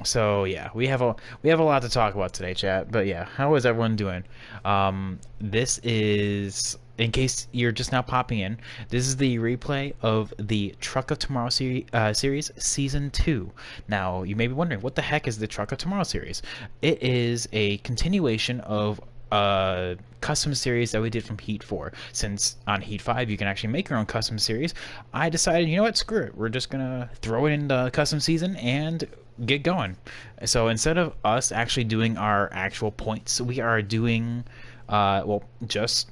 So yeah, we have a lot to talk about today, chat. But yeah, how is everyone doing? This is, in case you're just now popping in, this is the replay of the Truck of Tomorrow series season 2. Now you may be wondering, what the heck is the Truck of Tomorrow series? It is a continuation of custom series that we did from Heat 4. Since on Heat 5 you can actually make your own custom series, I decided, you know what, screw it. We're just gonna throw it in the custom season and get going. So instead of us actually doing our actual points, we are doing, well, just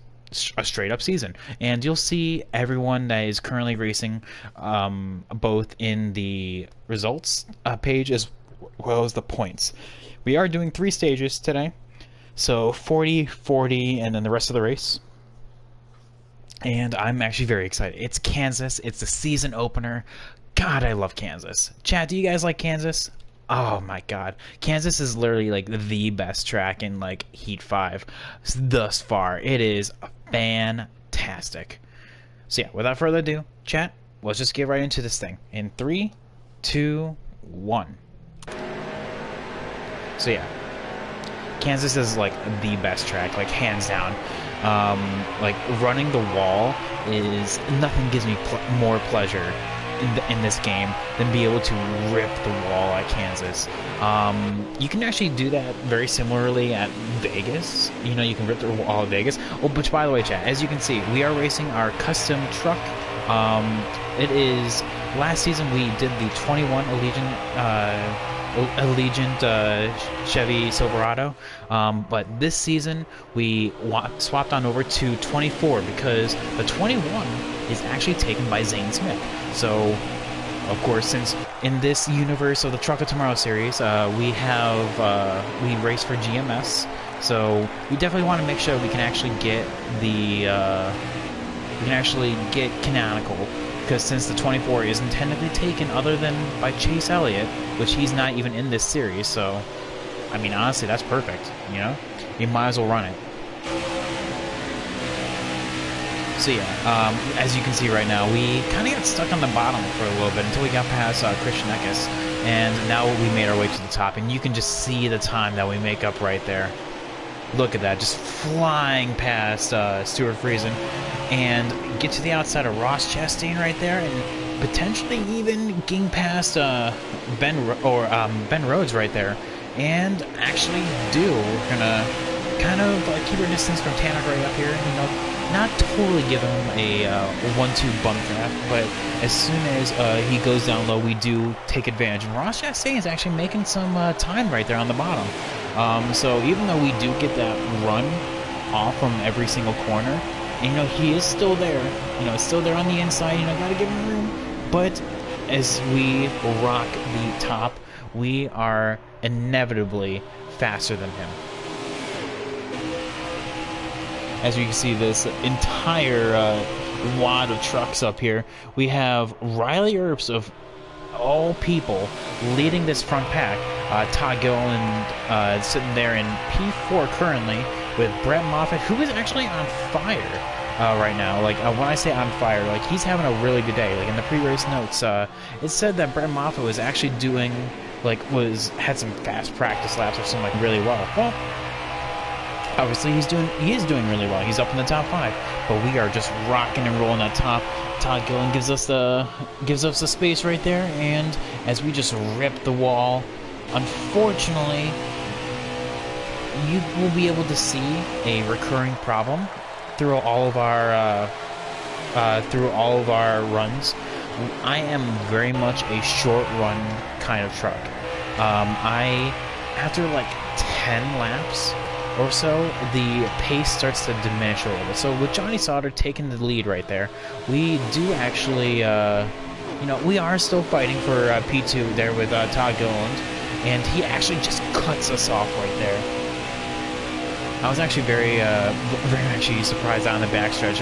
a straight up season. And you'll see everyone that is currently racing, both in the results page as well as the points. We are doing 3 stages today. So 40, 40, and then the rest of the race. And I'm actually very excited. It's Kansas. It's the season opener. God, I love Kansas. Chat, do you guys like Kansas? Oh my God. Kansas is literally like the best track in like Heat 5 thus far. It is fantastic. So yeah, without further ado, chat, let's just get right into this thing. In 3, 2, 1. So yeah, Kansas is like the best track, like hands down. Like running the wall is nothing gives me more pleasure in this game than be able to rip the wall at Kansas. You can actually do that very similarly at Vegas. You know, you can rip the wall at Vegas. Oh, but by the way, chat, as you can see, we are racing our custom truck. It is, last season we did the 21 Allegiant Chevy Silverado, but this season we swapped on over to 24 because the 21 is actually taken by Zane Smith. So, of course, since in this universe of the Truck of Tomorrow series, we race for GMS, so we definitely want to make sure we can actually get canonical. Because since the 24 isn't technically taken other than by Chase Elliott, which he's not even in this series, so, I mean, honestly, that's perfect, you know? You might as well run it. So yeah, as you can see right now, we kind of got stuck on the bottom for a little bit until we got past Christian Eckes, and now we made our way to the top, and you can just see the time that we make up right there. Look at that, just flying past Stuart Friesen, and get to the outside of Ross Chastain right there, and potentially even getting past Ben Rhodes right there, and actually we're gonna kind of keep our distance from Tanner Gray up here, you know, not totally give him a 1-2 bump draft, but as soon as he goes down low, we do take advantage, and Ross Chastain is actually making some time right there on the bottom. So even though we do get that run off from every single corner, and, you know, he is still there, you know, still there on the inside, you know, gotta give him room, but as we rock the top, we are inevitably faster than him. As you can see, this entire wad of trucks up here, we have Riley Earps of all people leading this front pack. Todd Gilliland sitting there in P4 currently, with Brett Moffitt, who is actually on fire right now. Like, when I say on fire, like, he's having a really good day. Like, in the pre-race notes, it said that Brett Moffitt was actually doing, like, had some fast practice laps or something, like, really well. Well, obviously he is doing really well. He's up in the top 5, but we are just rocking and rolling that top. Todd Gillen gives us the space right there, and as we just rip the wall, unfortunately, you will be able to see a recurring problem through all of our runs. I am very much a short run kind of truck. After like 10 laps or so, the pace starts to diminish a little bit. So with Johnny Sauter taking the lead right there, we do actually, you know, we are still fighting for P2 there with Todd Gilliland, and he actually just cuts us off right there. I was actually very actually surprised on the backstretch.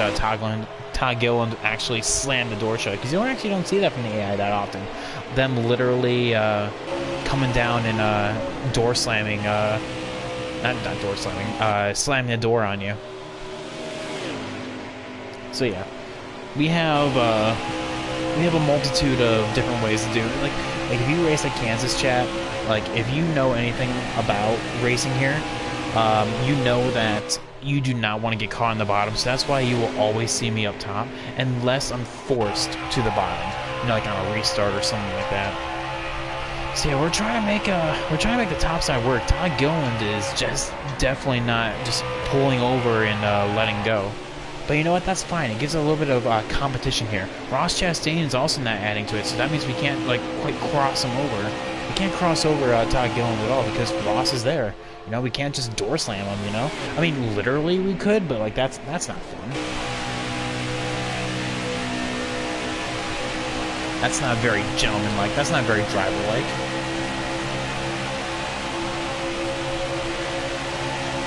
Todd Gilliland actually slammed the door shut, because you don't see that from the AI that often. Them literally coming down and door slamming. Not door slamming, slamming the door on you. So yeah, we have we have a multitude of different ways to do it. Like if you race at Kansas, chat, like if you know anything about racing here, you know that you do not want to get caught in the bottom. So that's why you will always see me up top, unless I'm forced to the bottom, you know, like on a restart or something like that. So yeah, we're trying to make the top side work. Todd Gilliland is just definitely not just pulling over and letting go. But you know what? That's fine. It gives a little bit of competition here. Ross Chastain is also not adding to it, so that means we can't like quite cross him over. We can't cross over Todd Gilliland at all because Ross is there. You know, we can't just door slam him. You know, I mean, literally we could, but like that's not fun. That's not very gentleman-like. That's not very driver-like.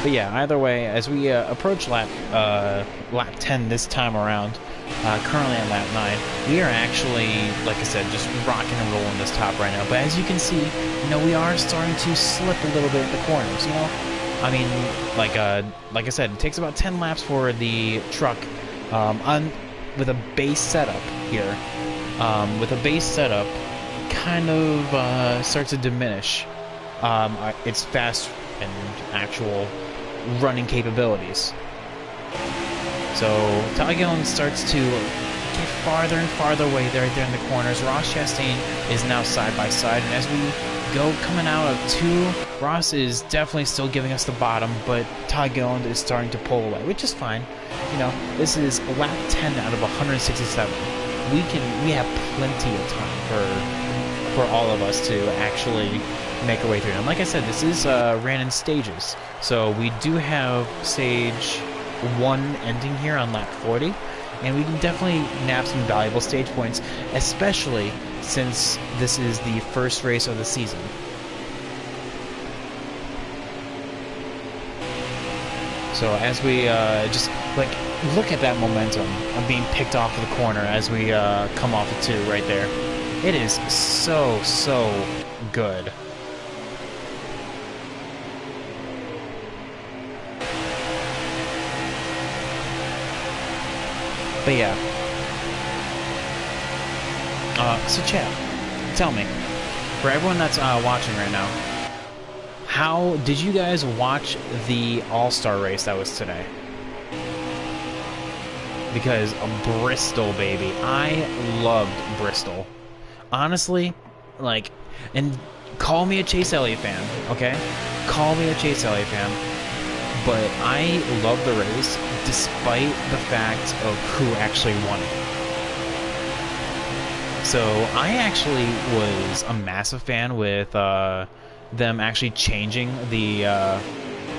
But yeah, either way, as we approach lap 10 this time around, currently on lap 9, we are actually, like I said, just rocking and rolling this top right now. But as you can see, you know, we are starting to slip a little bit in the corners. You know, I mean, like I said, it takes about 10 laps for the truck with a base setup here. With a base setup, kind of starts to diminish its fast and actual running capabilities. So Todd Gilliland starts to get farther and farther away right there in the corners. Ross Chastain is now side by side, and as we go coming out of 2, Ross is definitely still giving us the bottom, but Todd Gilliland is starting to pull away, which is fine. You know, this is lap 10 out of 167. We have plenty of time for all of us to actually make our way through. And like I said, this is ran in stages, so we do have stage 1 ending here on lap 40, and we can definitely nab some valuable stage points, especially since this is the first race of the season. So as we just like look at that momentum of being picked off of the corner as we come off of 2 right there, it is so good. But yeah. So chat, tell me, for everyone that's watching right now, how did you guys watch the All-Star race that was today? Because Bristol, baby, I loved Bristol. Honestly, like, and call me a Chase Elliott fan, okay? Call me a Chase Elliott fan. But I love the race despite the fact of who actually won it. So I actually was a massive fan with them actually changing the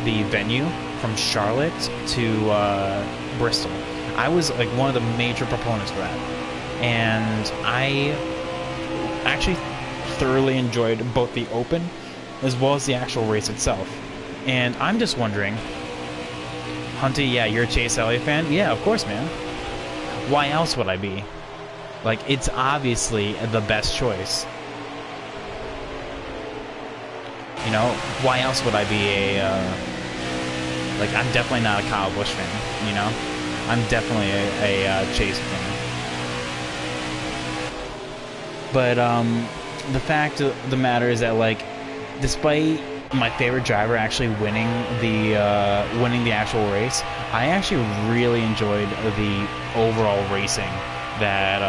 venue from Charlotte to Bristol. I was like one of the major proponents for that, and I actually thoroughly enjoyed both the Open as well as the actual race itself. And I'm just wondering, Hunty, yeah, you're a Chase Elliott fan? Yeah, of course, man. Why else would I be? Like, it's obviously the best choice. You know, why else would I be a, like, I'm definitely not a Kyle Busch fan, you know? I'm definitely a Chase fan. But, the fact of the matter is that, like, despite my favorite driver actually winning the actual race, I actually really enjoyed the overall racing that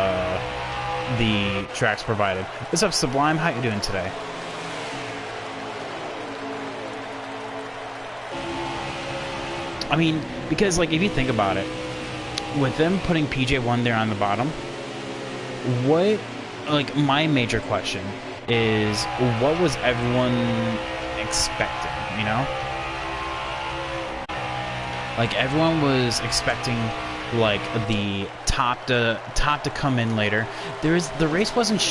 the tracks provided. What's up, Sublime? How you doing today? I mean, because like if you think about it, with them putting PJ1 there on the bottom, what, like, my major question is, what was everyone expecting, you know? Like, everyone was expecting, like, the top to come in later. The race wasn't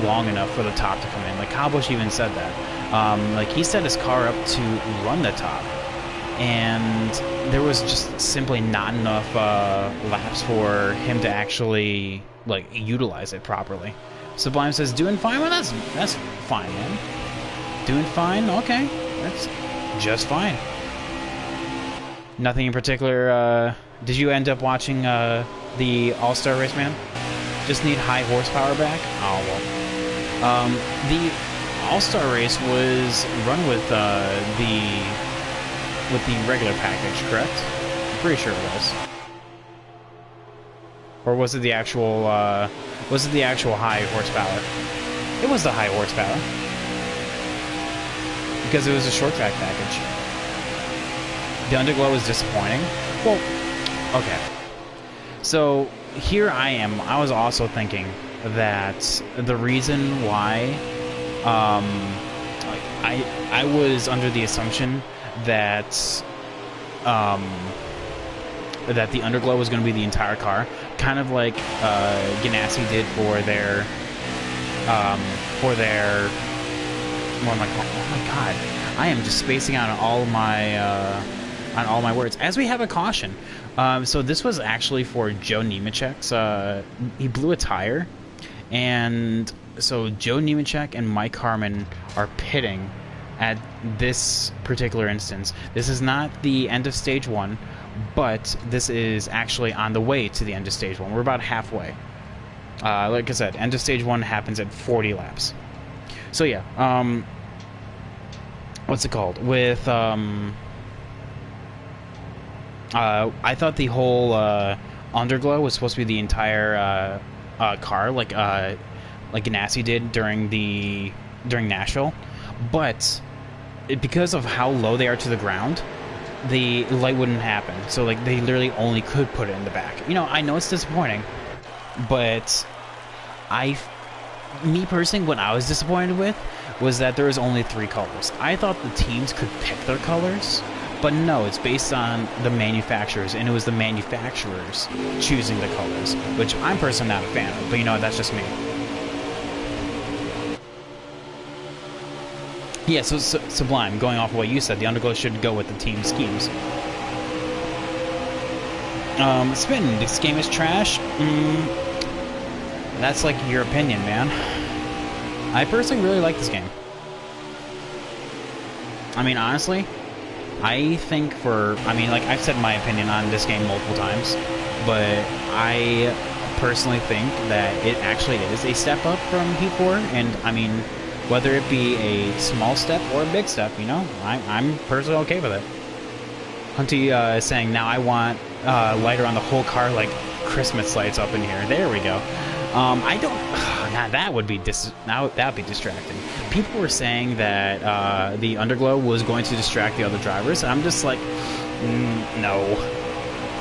long enough for the top to come in. Like, Kyle Busch even said that. Like, he set his car up to run the top, and there was just simply not enough laps for him to actually, like, utilize it properly. Sublime says, doing fine? Well, that's fine, man. Doing fine? Okay. That's just fine. Nothing in particular. Did you end up watching the All-Star race, man? Just need high horsepower back? Oh, well. The All-Star race was run with the regular package, correct? I'm pretty sure it was. Or was it the actual high horsepower? It was the high horsepower. Because it was a short track package. The Underglow was disappointing. Well, okay. So here I am. I was also thinking that the reason why I was under the assumption that that the Underglow was going to be the entire car, kind of like Ganassi did for their oh my god, I am just spacing out on all my words. As we have a caution, so this was actually for Joe Nemechek's. He blew a tire, and so Joe Nemechek and Mike Harmon are pitting at this particular instance. This is not the end of stage 1, but this is actually on the way to the end of stage 1. We're about halfway. Like I said, end of stage 1 happens at 40 laps. So yeah, what's it called? With I thought the whole Underglow was supposed to be the entire car, like Ganassi did during Nashville, but because of how low they are to the ground, the light wouldn't happen. So like they literally only could put it in the back. You know, I know it's disappointing, but me personally, what I was disappointed with was that there was only 3 colors. I thought the teams could pick their colors, but no, it's based on the manufacturers, and it was the manufacturers choosing the colors, which I'm personally not a fan of, but you know what, that's just me. Yeah, so Sublime, going off of what you said, the Underglow should go with the team schemes. Spin, this game is trash? That's like your opinion, man. I personally really like this game. I mean, honestly, I think like I've said my opinion on this game multiple times, but I personally think that it actually is a step up from Heat 4, and I mean, whether it be a small step or a big step, you know, I'm personally okay with it. Hunty is saying, now I want lighter on the whole car, like Christmas lights up in here. There we go. I don't. Now that would be that'd be distracting. People were saying that the Underglow was going to distract the other drivers, and I'm just like, no.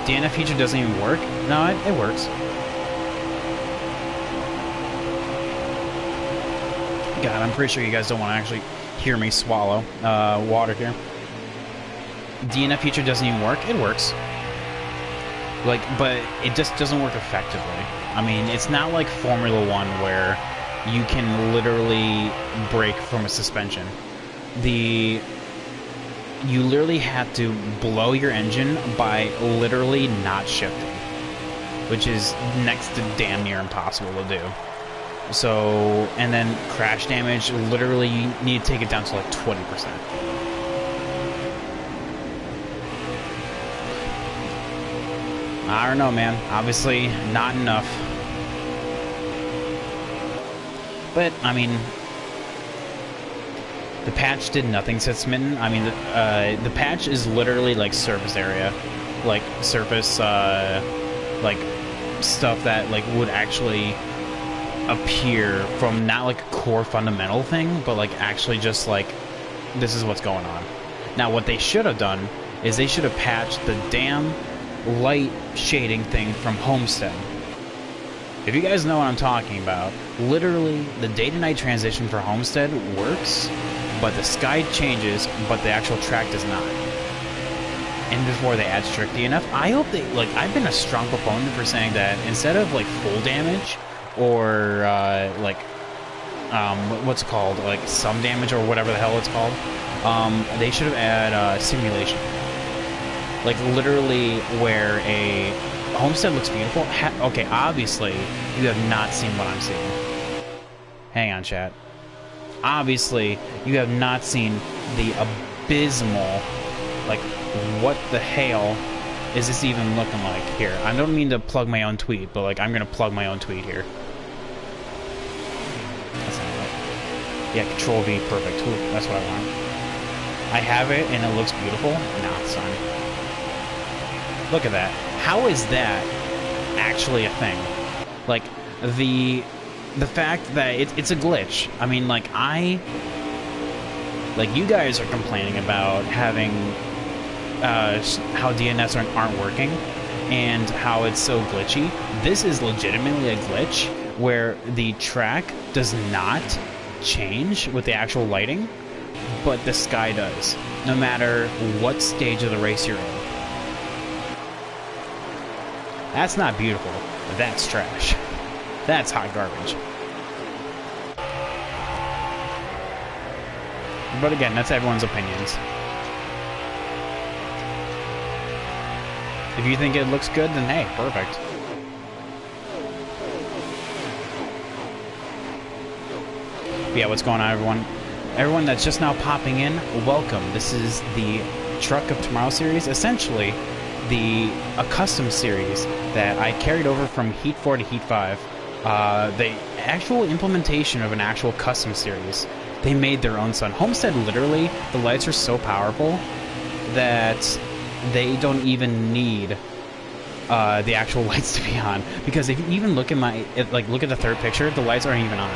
DNF feature doesn't even work. No, it works. God, I'm pretty sure you guys don't want to actually hear me swallow water here. DNF feature doesn't even work. It works. Like, but it just doesn't work effectively. I mean, it's not like Formula 1 where you can literally brake from a suspension. You literally have to blow your engine by literally not shifting, which is next to damn near impossible to do. So, and then crash damage, literally you need to take it down to like 20%. I don't know, man. Obviously, not enough. But, I mean, the patch did nothing, said Smitten. I mean, the patch is literally like surface area. Like, surface, like, stuff that, like, would actually appear from not, like, a core fundamental thing, but, like, actually just, like, this is what's going on. Now, what they should have done is they should have patched the damn light shading thing from Homestead. If you guys know what I'm talking about, literally the day-to-night transition for Homestead works, but the sky changes, but the actual track does not. And before they add strict DNF, I hope they, like, I've been a strong proponent for saying that instead of, like, full damage, or, like, what's it called, like, some damage, or whatever the hell it's called, they should have added, simulation. Like, literally, where a Homestead looks beautiful. Okay, obviously, you have not seen what I'm seeing. Hang on, chat. Obviously, you have not seen the abysmal, like, what the hell is this even looking like here? I don't mean to plug my own tweet, but like I'm gonna plug my own tweet here. That's not right. Yeah, Control V, perfect. Ooh, that's what I want. I have it and it looks beautiful. Nah, son. Look at that. How is that actually a thing? Like the fact that it's a glitch. I mean, like you guys are complaining about having how DNS aren't working and how it's so glitchy. This is legitimately a glitch where the track does not change with the actual lighting, but the sky does, no matter what stage of the race you're in. That's not beautiful. That's trash. That's hot garbage. But again, that's everyone's opinions. If you think it looks good, then hey, perfect. But yeah, what's going on, everyone? Everyone that's just now popping in, welcome. This is the Truck of Tomorrow series, essentially a custom series that I carried over from Heat 4 to Heat 5. The actual implementation of an actual custom series. They made their own son. Homestead, literally, the lights are so powerful that they don't even need the actual lights to be on. Because if you even look at look at the third picture, the lights aren't even on.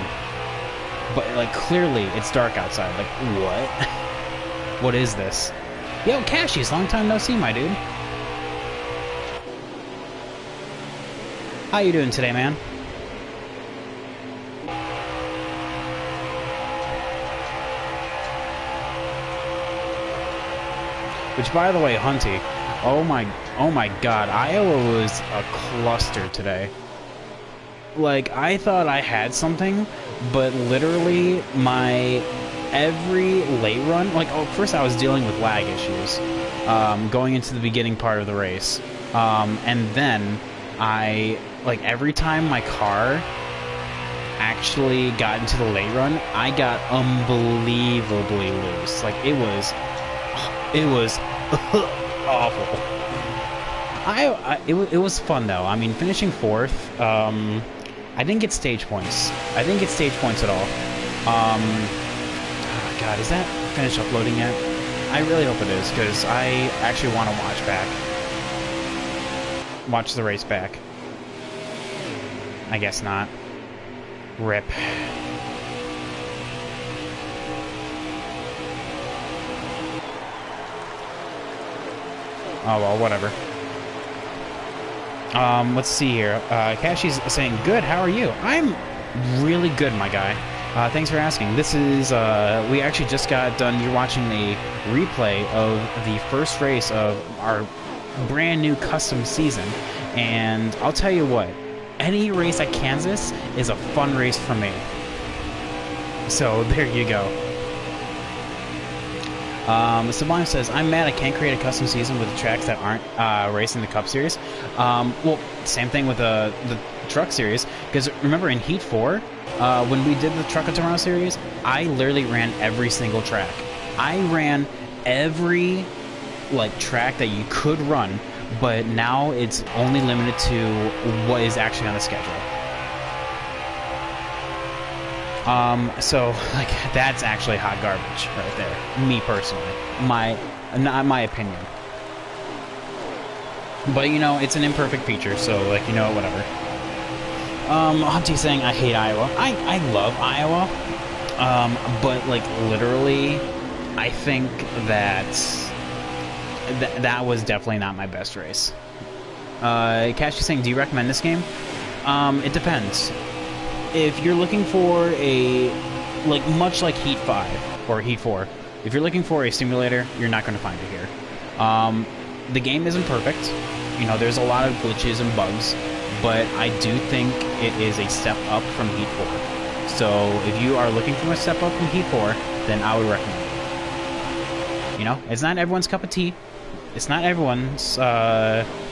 But like clearly, it's dark outside. Like what? What is this? Yo, Cashies, long time no see, my dude. How you doing today, man? Which, by the way, Hunty, oh my God, Iowa was a cluster today. Like, I thought I had something, but literally every late run, like, first I was dealing with lag issues, going into the beginning part of the race, and then every time my car actually got into the late run, I got unbelievably loose. Like, it was awful. It was fun though. I mean, finishing fourth. I didn't get stage points. I didn't get stage points at all. Oh God, is that finished uploading yet? I really hope it is, because I actually want to watch the race back. I guess not. RIP. Oh, well, whatever. Let's see here. Cashy's saying, good, how are you? I'm really good, my guy. Thanks for asking. This is, we actually just got done. You're watching a replay of the first race of our brand new custom season. And I'll tell you what, any race at Kansas is a fun race for me. So, there you go. Sublime says, I'm mad I can't create a custom season with the tracks that aren't racing the Cup Series. Well, same thing with the Truck Series, because remember in Heat 4, when we did the Truck of Tomorrow Series, I literally ran every single track. I ran every, track that you could run, but now it's only limited to what is actually on the schedule. So, that's actually hot garbage right there. Me personally. Not my opinion. But, it's an imperfect feature, so, whatever. Humpty's saying, I hate Iowa. I love Iowa. But, literally, I think that was definitely not my best race. Cash is saying, do you recommend this game? It depends. If you're looking for much like Heat 5 or Heat 4, if you're looking for a simulator, you're not going to find it here. The game isn't perfect. There's a lot of glitches and bugs, but I do think it is a step up from Heat 4. So if you are looking for a step up from Heat 4, then I would recommend it. It's not everyone's cup of tea. It's not everyone's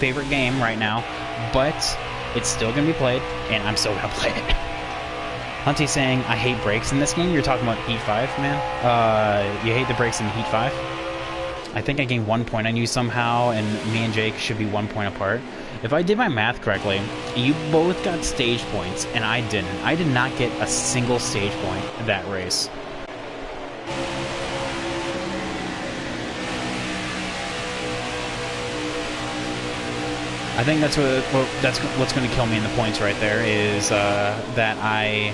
favorite game right now, but it's still going to be played, and I'm still going to play it. Hunty's saying, I hate brakes in this game. You're talking about Heat 5, man? You hate the brakes in Heat 5? I think I gained 1 point on you somehow, and me and Jake should be 1 point apart. If I did my math correctly, you both got stage points, and I didn't. I did not get a single stage point in that race. I think that's what's going to kill me in the points right there is that I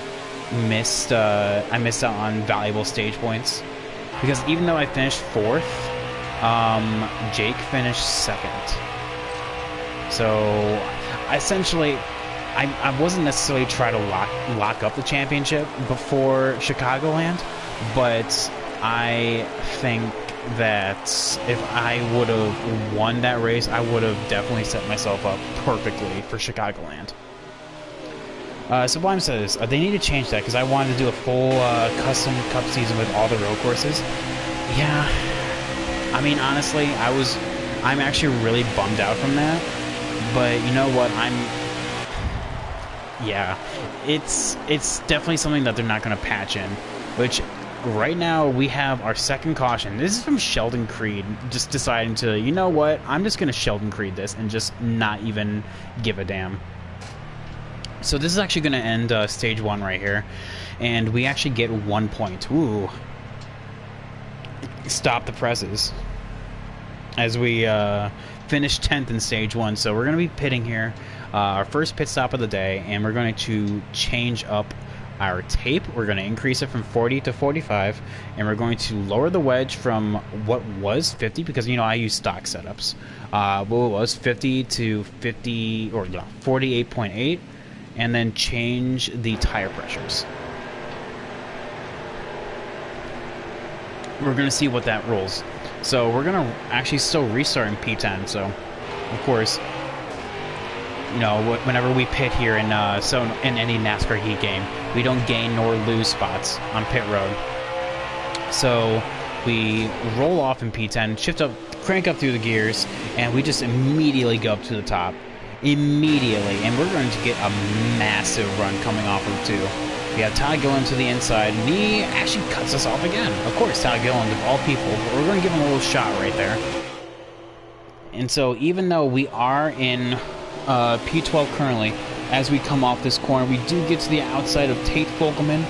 missed out on valuable stage points, because even though I finished 4th, Jake finished 2nd. So essentially, I wasn't necessarily trying to lock up the championship before Chicagoland, but I think that if I would have won that race, I would have definitely set myself up perfectly for Chicagoland. Sublime says they need to change that because I wanted to do a full custom cup season with all the road courses. Yeah, I mean honestly, I'm actually really bummed out from that. But you know what? Yeah, it's definitely something that they're not going to patch in, which. Right now, we have our second caution. This is from Sheldon Creed, just deciding to, you know what, I'm just going to Sheldon Creed this and just not even give a damn. So this is actually going to end stage 1 right here, and we actually get 1 point. Ooh. Stop the presses. As we finish 10th in stage 1, so we're going to be pitting here, our first pit stop of the day, and we're going to change up our tape. We're going to increase it from 40 to 45, and we're going to lower the wedge from what was 50, because you know I use stock setups. What it was 50 to 50 or 48.8, and then change the tire pressures. We're going to see what that rolls. So we're going to actually still restart in P10. So of course, you know, whenever we pit here in any NASCAR Heat game, we don't gain nor lose spots on pit road. So we roll off in P10, shift up, crank up through the gears, and we just immediately go up to the top. Immediately. And we're going to get a massive run coming off Route 2. We have Todd Gilliland to the inside, and he actually cuts us off again. Of course, Todd Gilliland, of all people, but we're going to give him a little shot right there. And so even though we are in P12 currently, as we come off this corner, we do get to the outside of Tate Fogelman,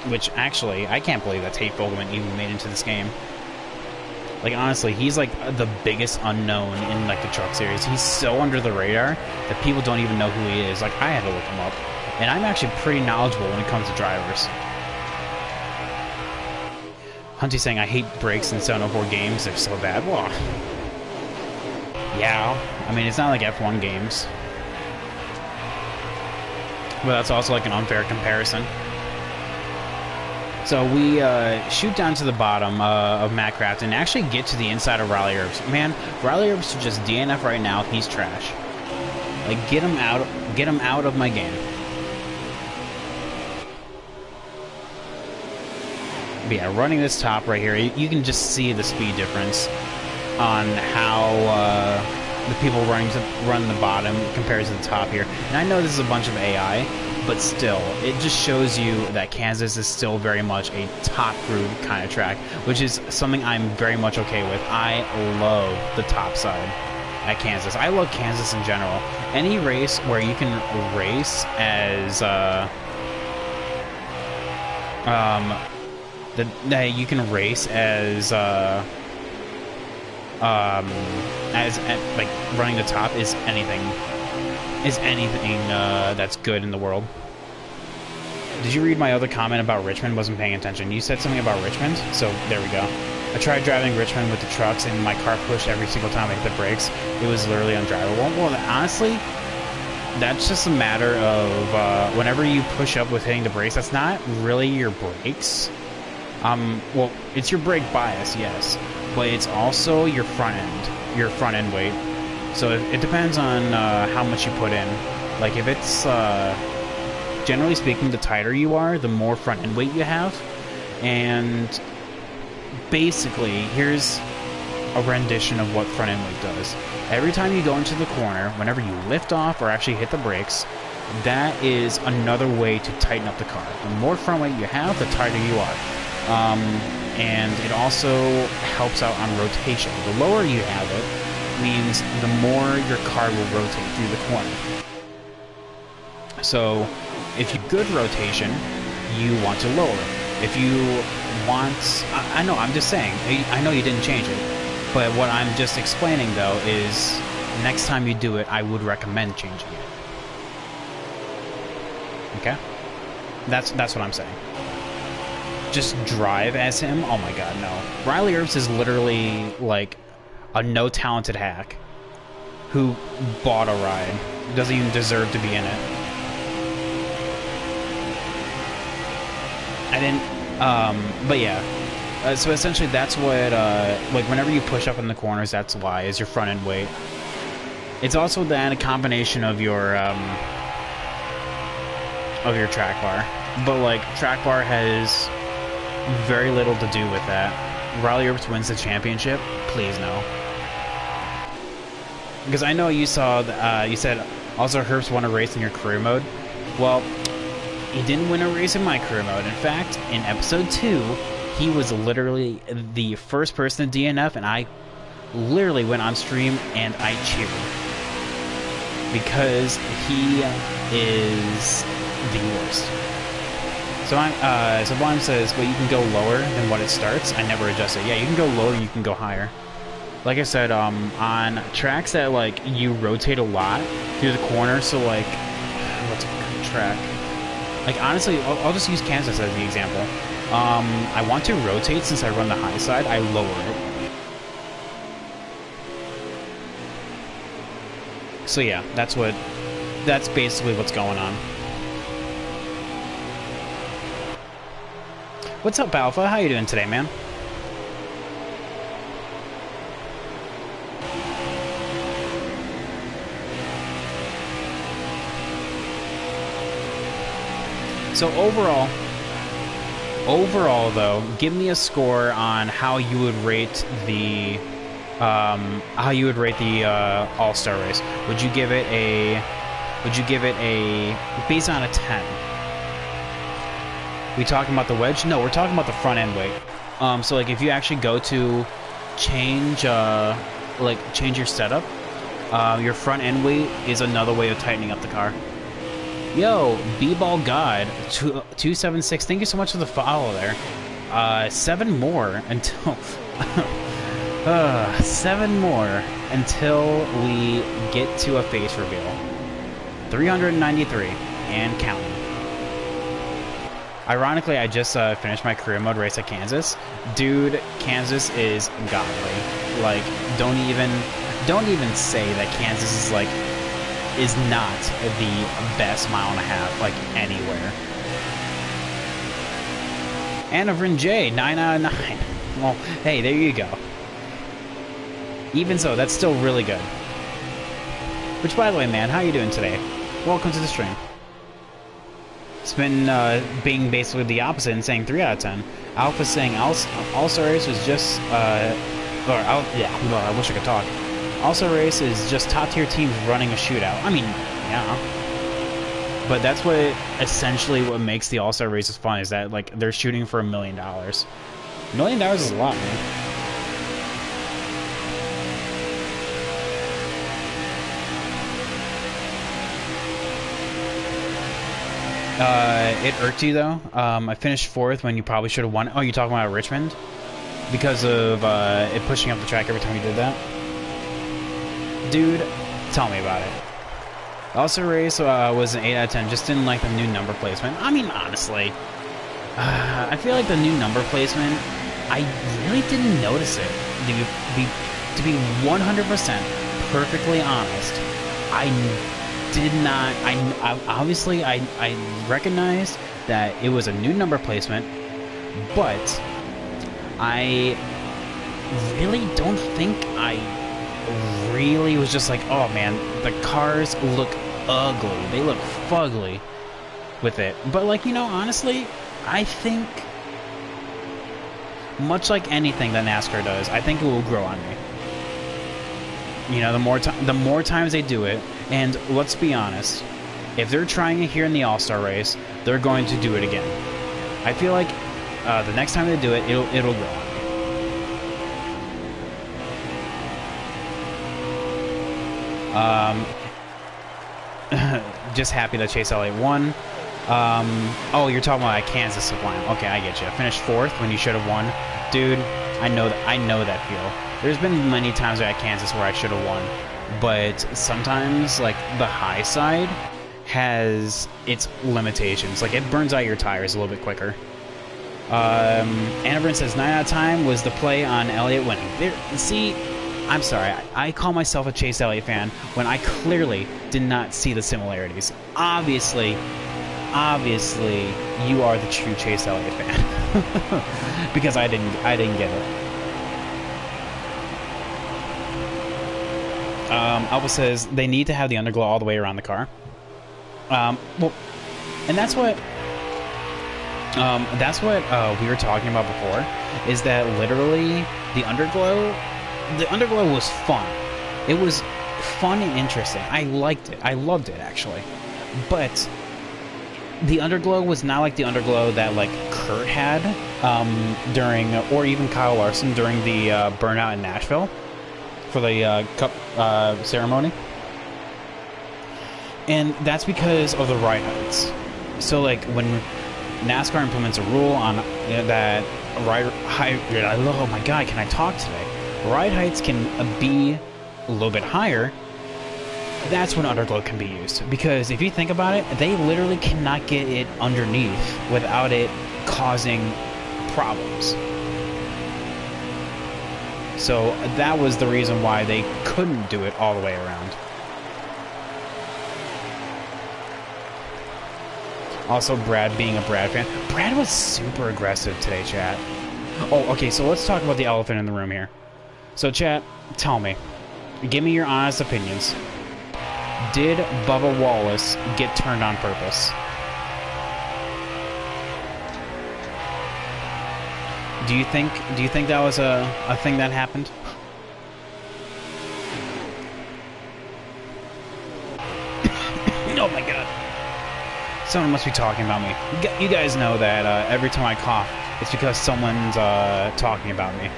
which actually, I can't believe that Tate Fogelman even made into this game. Like, honestly, he's like the biggest unknown in like the truck series. He's so under the radar that people don't even know who he is. Like, I had to look him up, and I'm actually pretty knowledgeable when it comes to drivers. Hunty's saying, I hate brakes in 704 games, they're so bad. Well, yeah, I mean, it's not like F1 games. But that's also like an unfair comparison. So we shoot down to the bottom of Mattcraft and actually get to the inside of Riley Herbst. Man, Riley Herbst should just DNF right now. He's trash. Like, get him out of my game. But yeah, running this top right here, you can just see the speed difference on how the people run the bottom compared to the top here. And I know this is a bunch of AI, but still, it just shows you that Kansas is still very much a top group kind of track, which is something I'm very much okay with. I love the top side at Kansas. I love Kansas in general. Any race where you can race as you can race as like running the top is anything that's good in the world. Did you read my other comment about Richmond? Wasn't paying attention. You said something about Richmond, so there we go. I tried driving Richmond with the trucks, and my car pushed every single time I hit the brakes. It was literally undrivable. Well, honestly, that's just a matter of whenever you push up with hitting the brakes, that's not really your brakes. Well, it's your brake bias, yes, but it's also your front end weight. So it depends on how much you put in. Like, if it's generally speaking, the tighter you are, the more front end weight you have. And basically, here's a rendition of what front end weight does. Every time you go into the corner, whenever you lift off or actually hit the brakes, that is another way to tighten up the car. The more front weight you have, the tighter you are. And it also helps out on rotation. The lower you have it means the more your car will rotate through the corner. So if you good rotation, you want to lower it. If you want, I know, I'm just saying, I know you didn't change it, but what I'm just explaining though is next time you do it, I would recommend changing it. Okay? That's what I'm saying. Just drive as him? Oh my god, no. Riley Herbst is literally like a no-talented hack who bought a ride. Doesn't even deserve to be in it. I didn't, but yeah. So essentially that's what, like whenever you push up in the corners, that's why, is your front end weight. It's also then a combination of your track bar. But like, track bar has very little to do with that. Riley Herbst wins the championship? Please no. Because I know you saw, you said also Herbst won a race in your career mode. Well, he didn't win a race in my career mode. In fact, in episode 2, he was literally the first person to DNF, and I literally went on stream and I cheered. Because he is the worst. So so Blind says, well, you can go lower than what it starts. I never adjust it. Yeah, you can go lower, you can go higher. Like I said, on tracks that, like, you rotate a lot through the corner, so, like, what's a good track? Like, honestly, I'll just use Kansas as the example. I want to rotate since I run the high side, I lower it. So yeah, that's basically what's going on. What's up, Alpha? How you doing today, man? So overall though, give me a score on how you would rate the All-Star race. Would you give it a based on a 10? We talking about the wedge? No, we're talking about the front end weight. So like if you actually go to change your setup, your front end weight is another way of tightening up the car. Yo, B-Ball God 276. Thank you so much for the follow there. 7 more until 7 more until we get to a face reveal. 393 and counting. Ironically, I just finished my career mode race at Kansas. Dude, Kansas is godly. Like, don't even say that Kansas is not the best mile and a half, like, anywhere. Anavrin J, 9 out of 9. Well, hey, there you go. Even so, that's still really good. Which, by the way, man, how you doing today? Welcome to the stream. It's been being basically the opposite and saying 3 out of 10. Alpha saying All-Star Race was just, I wish I could talk. All-Star Race is just top-tier teams running a shootout. I mean, yeah. But that's essentially what makes the All-Star Races fun, is that, like, they're shooting for $1 million. $1 million is a lot, man. It irked you, though. I finished 4th when you probably should have won. Oh, you're talking about Richmond? Because of it pushing up the track every time you did that? Dude, tell me about it. Also, race was an 8 out of 10. Just didn't like the new number placement. I mean, honestly, I feel like the new number placement, I really didn't notice it. To be 100% perfectly honest, I did not. Obviously I recognized that it was a new number placement, but I really don't think I really was just like, oh man, the cars look ugly. They look fugly with it. But, like, you know, honestly, I think, much like anything that NASCAR does, I think it will grow on me. You know, the more times they do it, and let's be honest, if they're trying it here in the All-Star race, they're going to do it again. I feel like the next time they do it, it'll go on me. Just happy that Chase Elliott won. Oh, you're talking about Kansas Sublime. Okay, I get you. Finished 4th when you should have won. Dude, I know that feel. There's been many times at Kansas where I should have won, but sometimes, like, the high side has its limitations. Like, it burns out your tires a little bit quicker. Annabrin says 9 out of time was the play on Elliott winning. See, I'm sorry, I call myself a Chase Elliott fan when I clearly did not see the similarities. Obviously, you are the true Chase Elliott fan. Because I didn't get it. Alba says they need to have the underglow all the way around the car. Well, and that's what we were talking about before, is that literally the underglow was fun. It was fun and interesting. I liked it. I loved it, actually. But the underglow was not like the underglow that, like, Kurt had during, or even Kyle Larson during the burnout in Nashville for the Cup ceremony. And that's because of the ride heights. So, like, when NASCAR implements a rule on that ride height, oh my god, can I talk today? Ride heights can be a little bit higher. That's when underglow can be used. Because if you think about it, they literally cannot get it underneath without it causing problems. So that was the reason why they couldn't do it all the way around. Also, Brad being a Brad fan. Brad was super aggressive today, chat. Oh, okay, so let's talk about the elephant in the room here. So, chat, tell me. Give me your honest opinions. Did Bubba Wallace get turned on purpose? Do you think that was a thing that happened? Oh my god. Someone must be talking about me. You guys know that every time I cough, it's because someone's talking about me.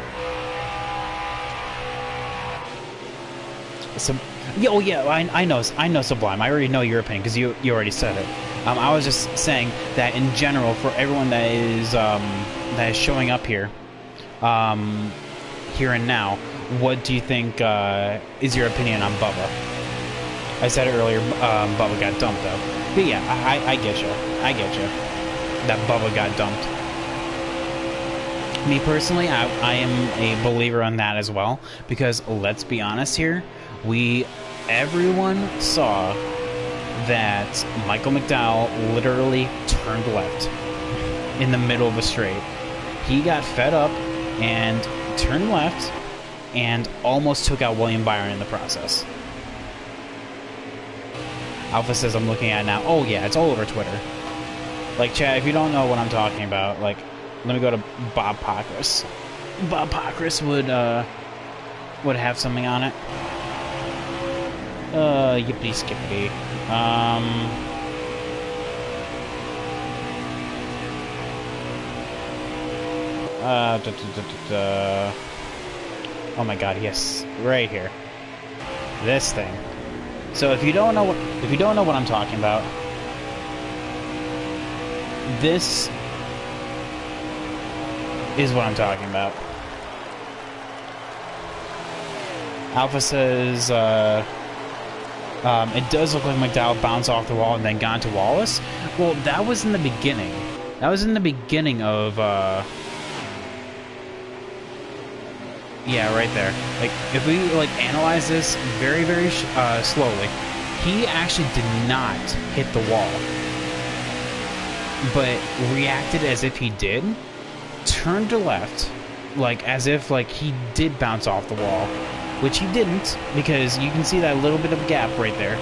Oh yeah, I know Sublime. I already know your opinion because you already said it. I was just saying that in general, for everyone that is showing up here, here and now, what do you think is your opinion on Bubba? I said it earlier. Bubba got dumped though. But yeah, I get you. I get you. That Bubba got dumped. Me personally, I am a believer on that as well, because let's be honest here, everyone saw that Michael McDowell literally turned left in the middle of a straight. He got fed up and turned left and almost took out William Byron in the process. Alpha says I'm looking at it now. Oh yeah, it's all over Twitter. Like, chat, if you don't know what I'm talking about, like, let me go to Bob Pockrass. Bob Pockrass would have something on it. Yippity skippity. Oh my god, yes, right here. This thing. So if you don't know what I'm talking about, this is what I'm talking about. Alpha says it does look like McDowell bounced off the wall and then got to Wallace. Well, that was in the beginning. That was in the beginning of yeah, right there. Like, if we like analyze this very, very slowly, he actually did not hit the wall, but reacted as if he did, turned to left, like as if like he did bounce off the wall, which he didn't, because you can see that little bit of gap right there.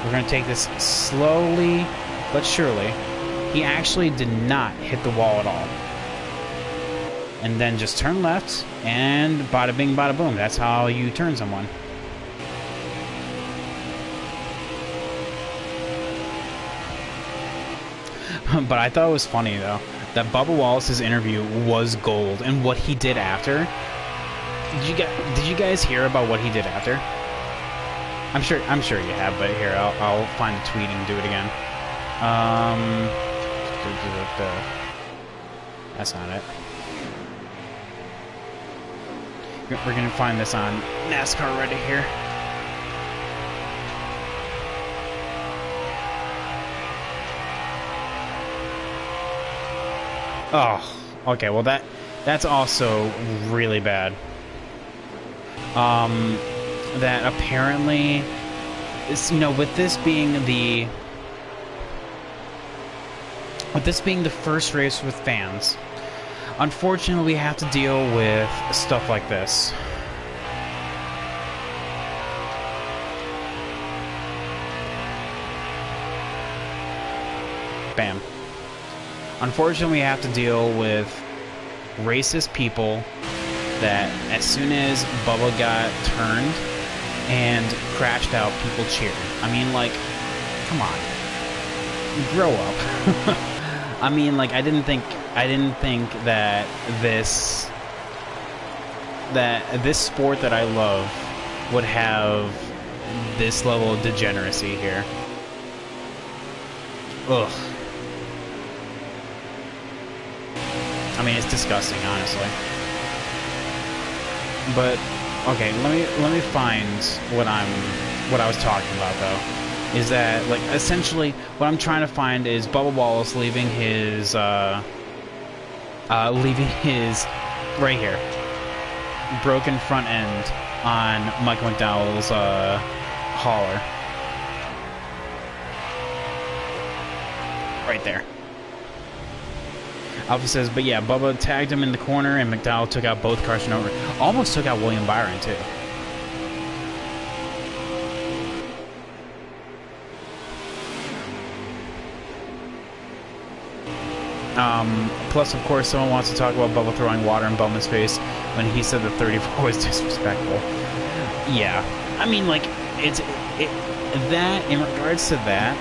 We're gonna take this slowly but surely. He actually did not hit the wall at all. And then just turn left, and bada bing, bada boom. That's how you turn someone. But I thought it was funny, though. that Bubba Wallace's interview was gold, and what he did after. Did you guys hear about what he did after? I'm sure you have, but here I'll find the tweet and do it again. That's not it. We're gonna find this on NASCAR Reddit here. Oh, okay. Well, that's also really bad. That apparently, with this being the first race with fans, unfortunately, we have to deal with stuff like this. Bam. Unfortunately, we have to deal with racist people that as soon as Bubba got turned and crashed out, people cheered. I mean, like, come on. Grow up. I mean, like, I didn't think that this sport that I love would have this level of degeneracy here. Ugh. I mean, it's disgusting, honestly. But okay, let me find what I was talking about though. Is that, like, essentially what I'm trying to find is Bubba Wallace leaving his right here broken front end on Michael McDowell's hauler. Right there. Alpha says, but yeah, Bubba tagged him in the corner, and McDowell took out both cars over. Almost took out William Byron, too. Plus, of course, someone wants to talk about Bubba throwing water in Bowman's face when he said the 34 was disrespectful. Yeah. I mean, like, that, in regards to that,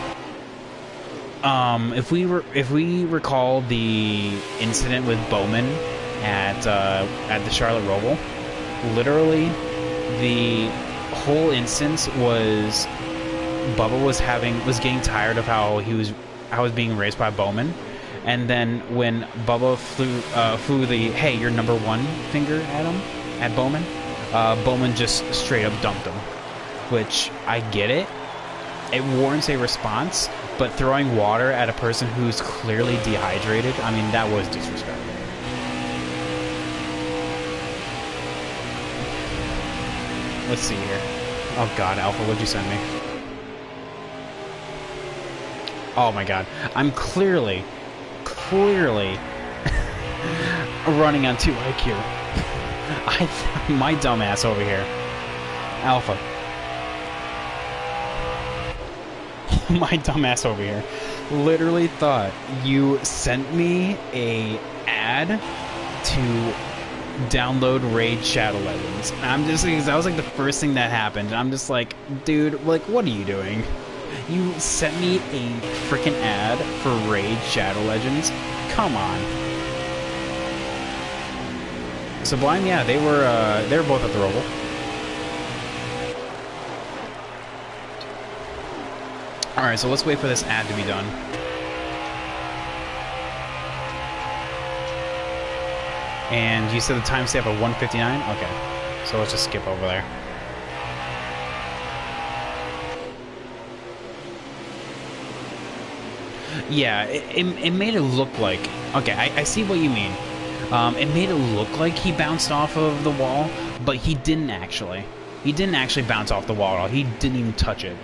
if we recall the incident with Bowman at the Charlotte Roval, literally the whole instance was Bubba was getting tired of how he was being raced by Bowman, and then when Bubba flew the "Hey, you're number one" finger at Bowman, Bowman just straight up dumped him, which I get it. It warrants a response, but throwing water at a person who's clearly dehydrated, I mean, that was disrespectful. Let's see here. Oh god, Alpha, what'd you send me? Oh my god. I'm clearly running on 2 IQ. My dumbass over here. Alpha. My dumbass over here literally thought you sent me a ad to download Raid Shadow Legends. I'm just, because that was like the first thing that happened, and I'm just like, dude, like, what are you doing? You sent me a freaking ad for Raid Shadow Legends? Come on. Sublime, yeah, they were both at the Roval. Alright, so let's wait for this ad to be done. And you said the timestamp at 1:59? Okay. So let's just skip over there. Yeah, it made it look like... Okay, I see what you mean. It made it look like he bounced off of the wall, but he didn't actually. He didn't actually bounce off the wall at all. He didn't even touch it.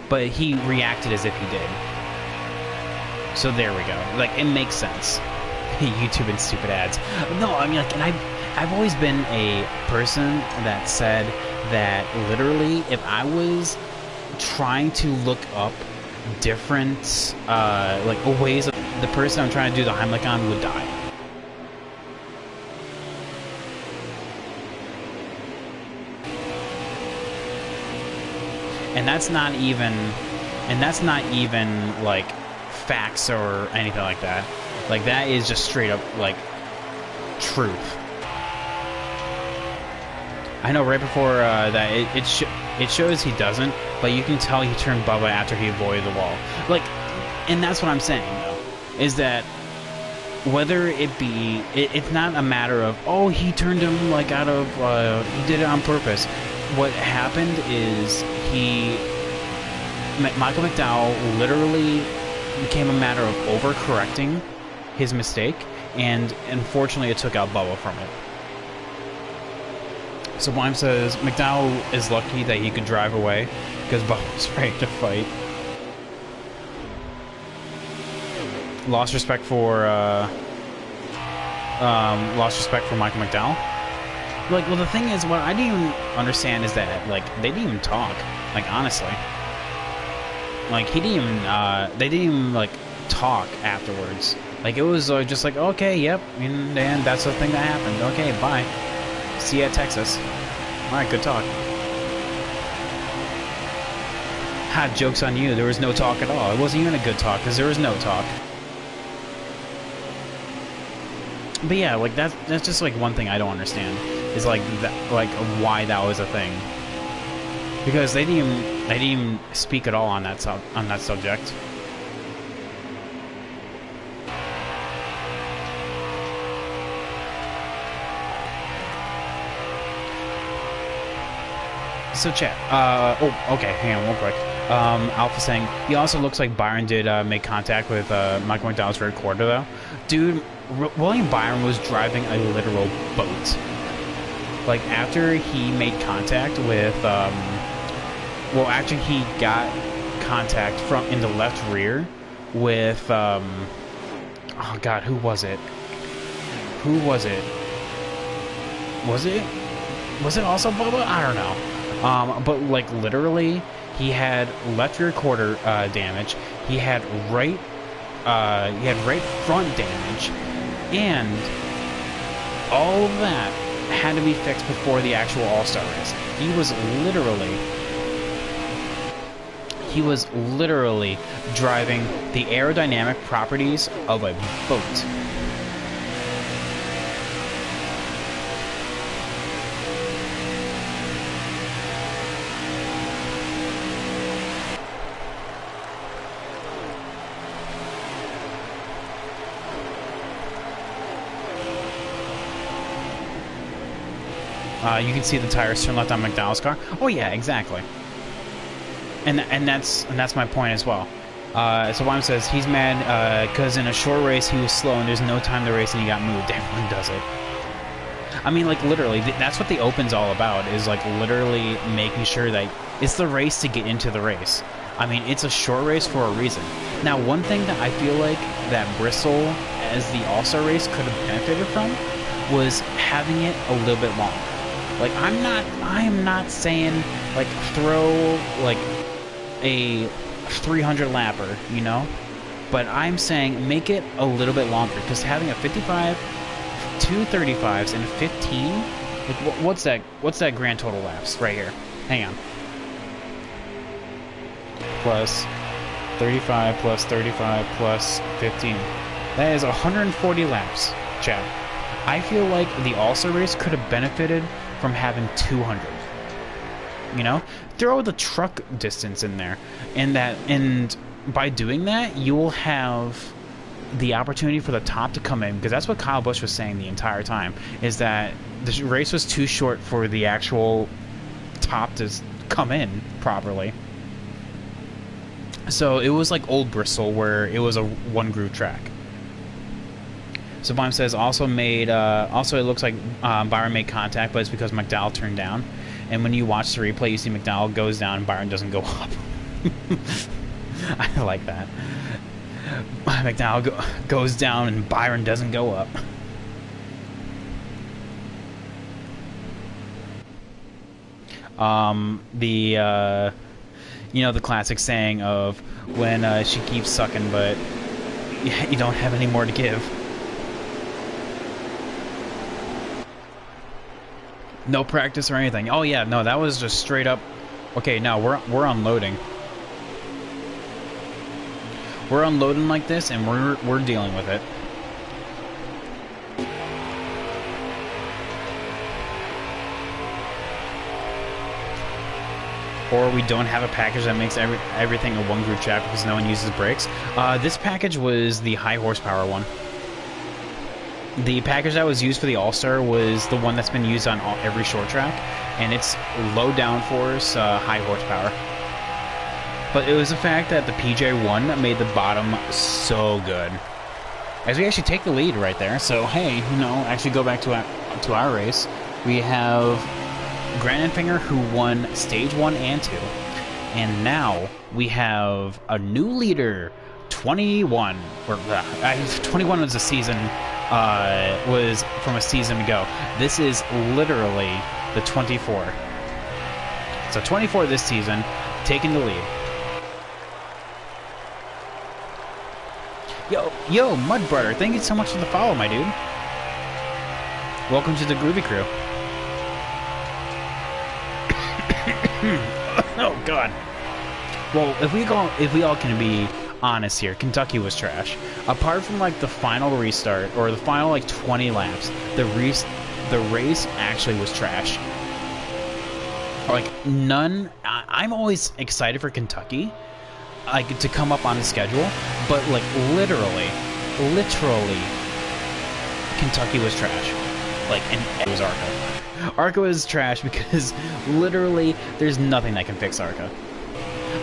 But he reacted as if he did. So there we go. Like, it makes sense. YouTube and stupid ads. No, I mean, like, and I've always been a person that said that literally, if I was trying to look up different, like, ways of the person I'm trying to do the Heimlich on would die. And that's not even like facts or anything like that. Like, that is just straight up, like, truth. I know right before that, it shows he doesn't, but you can tell he turned Bubba after he avoided the wall. Like, and that's what I'm saying, though, is that whether it be, it's not a matter of, oh, he turned him, like, out of, he did it on purpose. What happened is Michael McDowell literally became a matter of overcorrecting his mistake, and unfortunately it took out Bubba from it. Sublime says McDowell is lucky that he could drive away because Bubba was ready to fight. Lost respect for Michael McDowell. Like, well, the thing is, what I didn't even understand is that, like, they didn't even talk. Like, honestly, like, he didn't even they didn't even, like, talk afterwards. Like, it was just like, okay, yep, and that's the thing that happened. Okay, bye. See you at Texas. Alright, good talk. Ha, joke's on you. There was no talk at all. It wasn't even a good talk, because there was no talk. But yeah, like, that's just, like, one thing I don't understand. Is, like, that, like, why that was a thing. Because they didn't even speak at all on that subject. So chat, oh, okay, hang on real quick. Alpha saying, he also looks like Byron did make contact with Michael McDowell's rear quarter, though. Dude, William Byron was driving a literal boat. Like, after he made contact with, well, actually, he got contact from in the left rear with, oh god, who was it? Who was it? Was it also Bubba? I don't know. But, like, literally, he had left rear quarter damage. He had right front damage, and all of that had to be fixed before the actual All-Star race. He was literally driving the aerodynamic properties of a boat. You can see the tires turn left on McDowell's car. Oh yeah, exactly. And that's my point as well. So Wyman says he's mad because in a short race he was slow and there's no time to race and he got moved. Everyone does it. I mean, like, literally, that's what the Open's all about, is, like, literally making sure that it's the race to get into the race. I mean, it's a short race for a reason. Now, one thing that I feel like that Bristol, as the All-Star race, could have benefited from was having it a little bit longer. Like, I am not saying, like, throw, like, a 300 lapper, you know? But I'm saying make it a little bit longer, because having a 55, 2 35s, and a 15, like, what's that grand total laps right here? Hang on. Plus 35 plus 35 plus 15. That is 140 laps, chat. I feel like the All-Star race could have benefited from having 200. You know, throw the truck distance in there, and by doing that, you will have the opportunity for the top to come in, because that's what Kyle Busch was saying the entire time, is that the race was too short for the actual top to come in properly. So it was like old Bristol, where it was a one groove track. Sublime says also it looks like Byron made contact, but it's because McDowell turned down. And when you watch the replay, you see McDowell goes down and Byron doesn't go up. I like that. McDowell goes down and Byron doesn't go up. You know, the classic saying of when she keeps sucking, but you don't have any more to give. No practice or anything. Oh yeah, no, that was just straight up. Okay, now we're unloading. We're unloading like this, and we're dealing with it. or we don't have a package that makes everything a one group chat because no one uses brakes. This package was the high horsepower one. The package that was used for the All-Star was the one that's been used on every short track, and it's low downforce, high horsepower. But it was the fact that the PJ1 made the bottom so good. As we actually take the lead right there, so hey, you know, actually go back to our race. We have Grandenfinger, who won stage 1 and 2, and now we have a new leader, 21. Or 21 was a season, was from a season ago. This is literally the 24. So 24 this season, taking the lead. Yo, Mud Brother, thank you so much for the follow, my dude. Welcome to the Groovy Crew. Oh God. Well, if we all can be honest here, Kentucky was trash. Apart from like the final restart or the final like 20 laps, the race actually was trash. Like none. I'm always excited for Kentucky, like to come up on the schedule, but like literally, Kentucky was trash. Like, and it was Arca. Arca was trash because literally there's nothing that can fix Arca.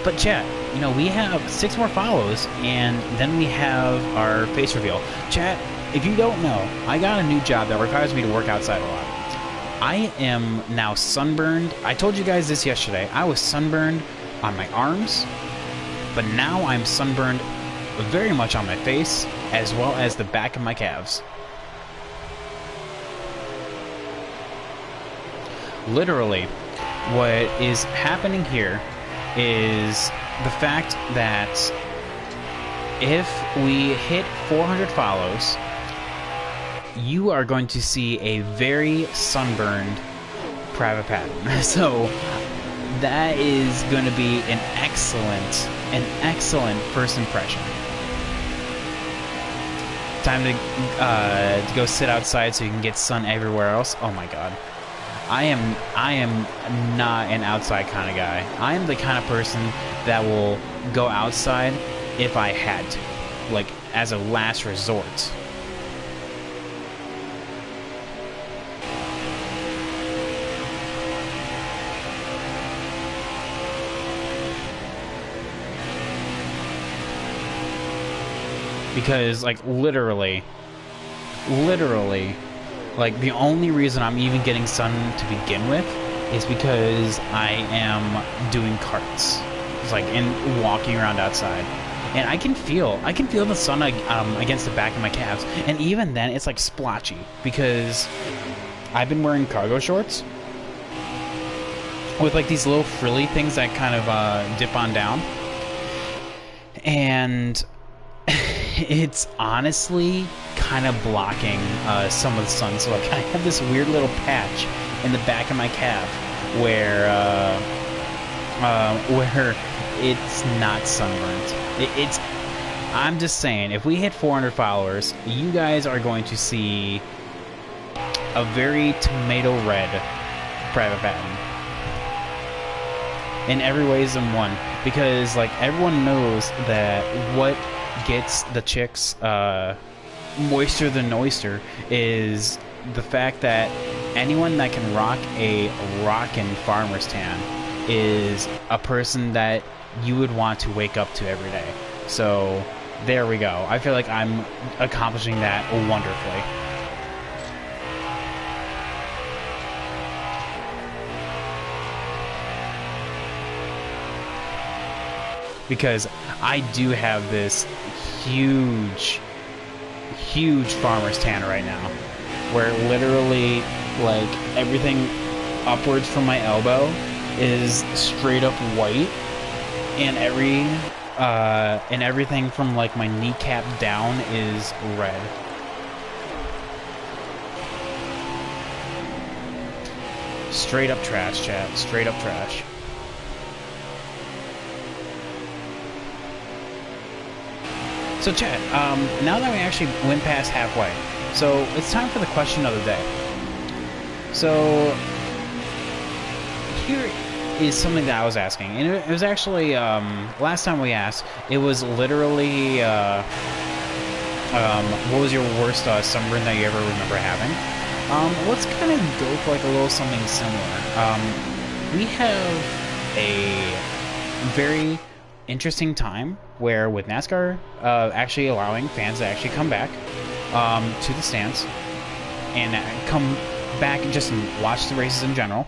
But chat, you know, we have 6 more follows, and then we have our face reveal. Chat, if you don't know, I got a new job that requires me to work outside a lot. I am now sunburned. I told you guys this yesterday. I was sunburned on my arms, but now I'm sunburned very much on my face, as well as the back of my calves. Literally, what is happening here is the fact that if we hit 400 follows, you are going to see a very sunburned private pattern. So that is going to be an excellent first impression. Time to go sit outside so you can get sun everywhere else. Oh my God. I am not an outside kind of guy. I am the kind of person that will go outside if I had to, like as a last resort. Because like literally, like the only reason I'm even getting sun to begin with is because I am doing carts. It's like and walking around outside, and I can feel the sun against the back of my calves, and even then it's like splotchy because I've been wearing cargo shorts with like these little frilly things that kind of dip on down, and it's honestly kind of blocking some of the sun. So like I have this weird little patch in the back of my calf where it's not sunburnt. I'm just saying, if we hit 400 followers, you guys are going to see a very tomato red private pattern in every ways in one, because like everyone knows that what gets the chicks moister than oyster is the fact that anyone that can rock a rockin' farmer's tan is a person that you would want to wake up to every day. So there we go. I feel like I'm accomplishing that wonderfully. Because I do have this huge farmer's tan right now, where literally like everything upwards from my elbow is straight up white, and everything from like my kneecap down is red. Straight up trash, chat. Straight up trash. So chat, now that we actually went past halfway, so it's time for the question of the day. So is something that I was asking, and it was actually last time we asked, it was literally what was your worst sunburn that you ever remember having? Let's kind of go for like a little something similar. We have a very interesting time where with NASCAR actually allowing fans to actually come back to the stands and come back and just watch the races in general.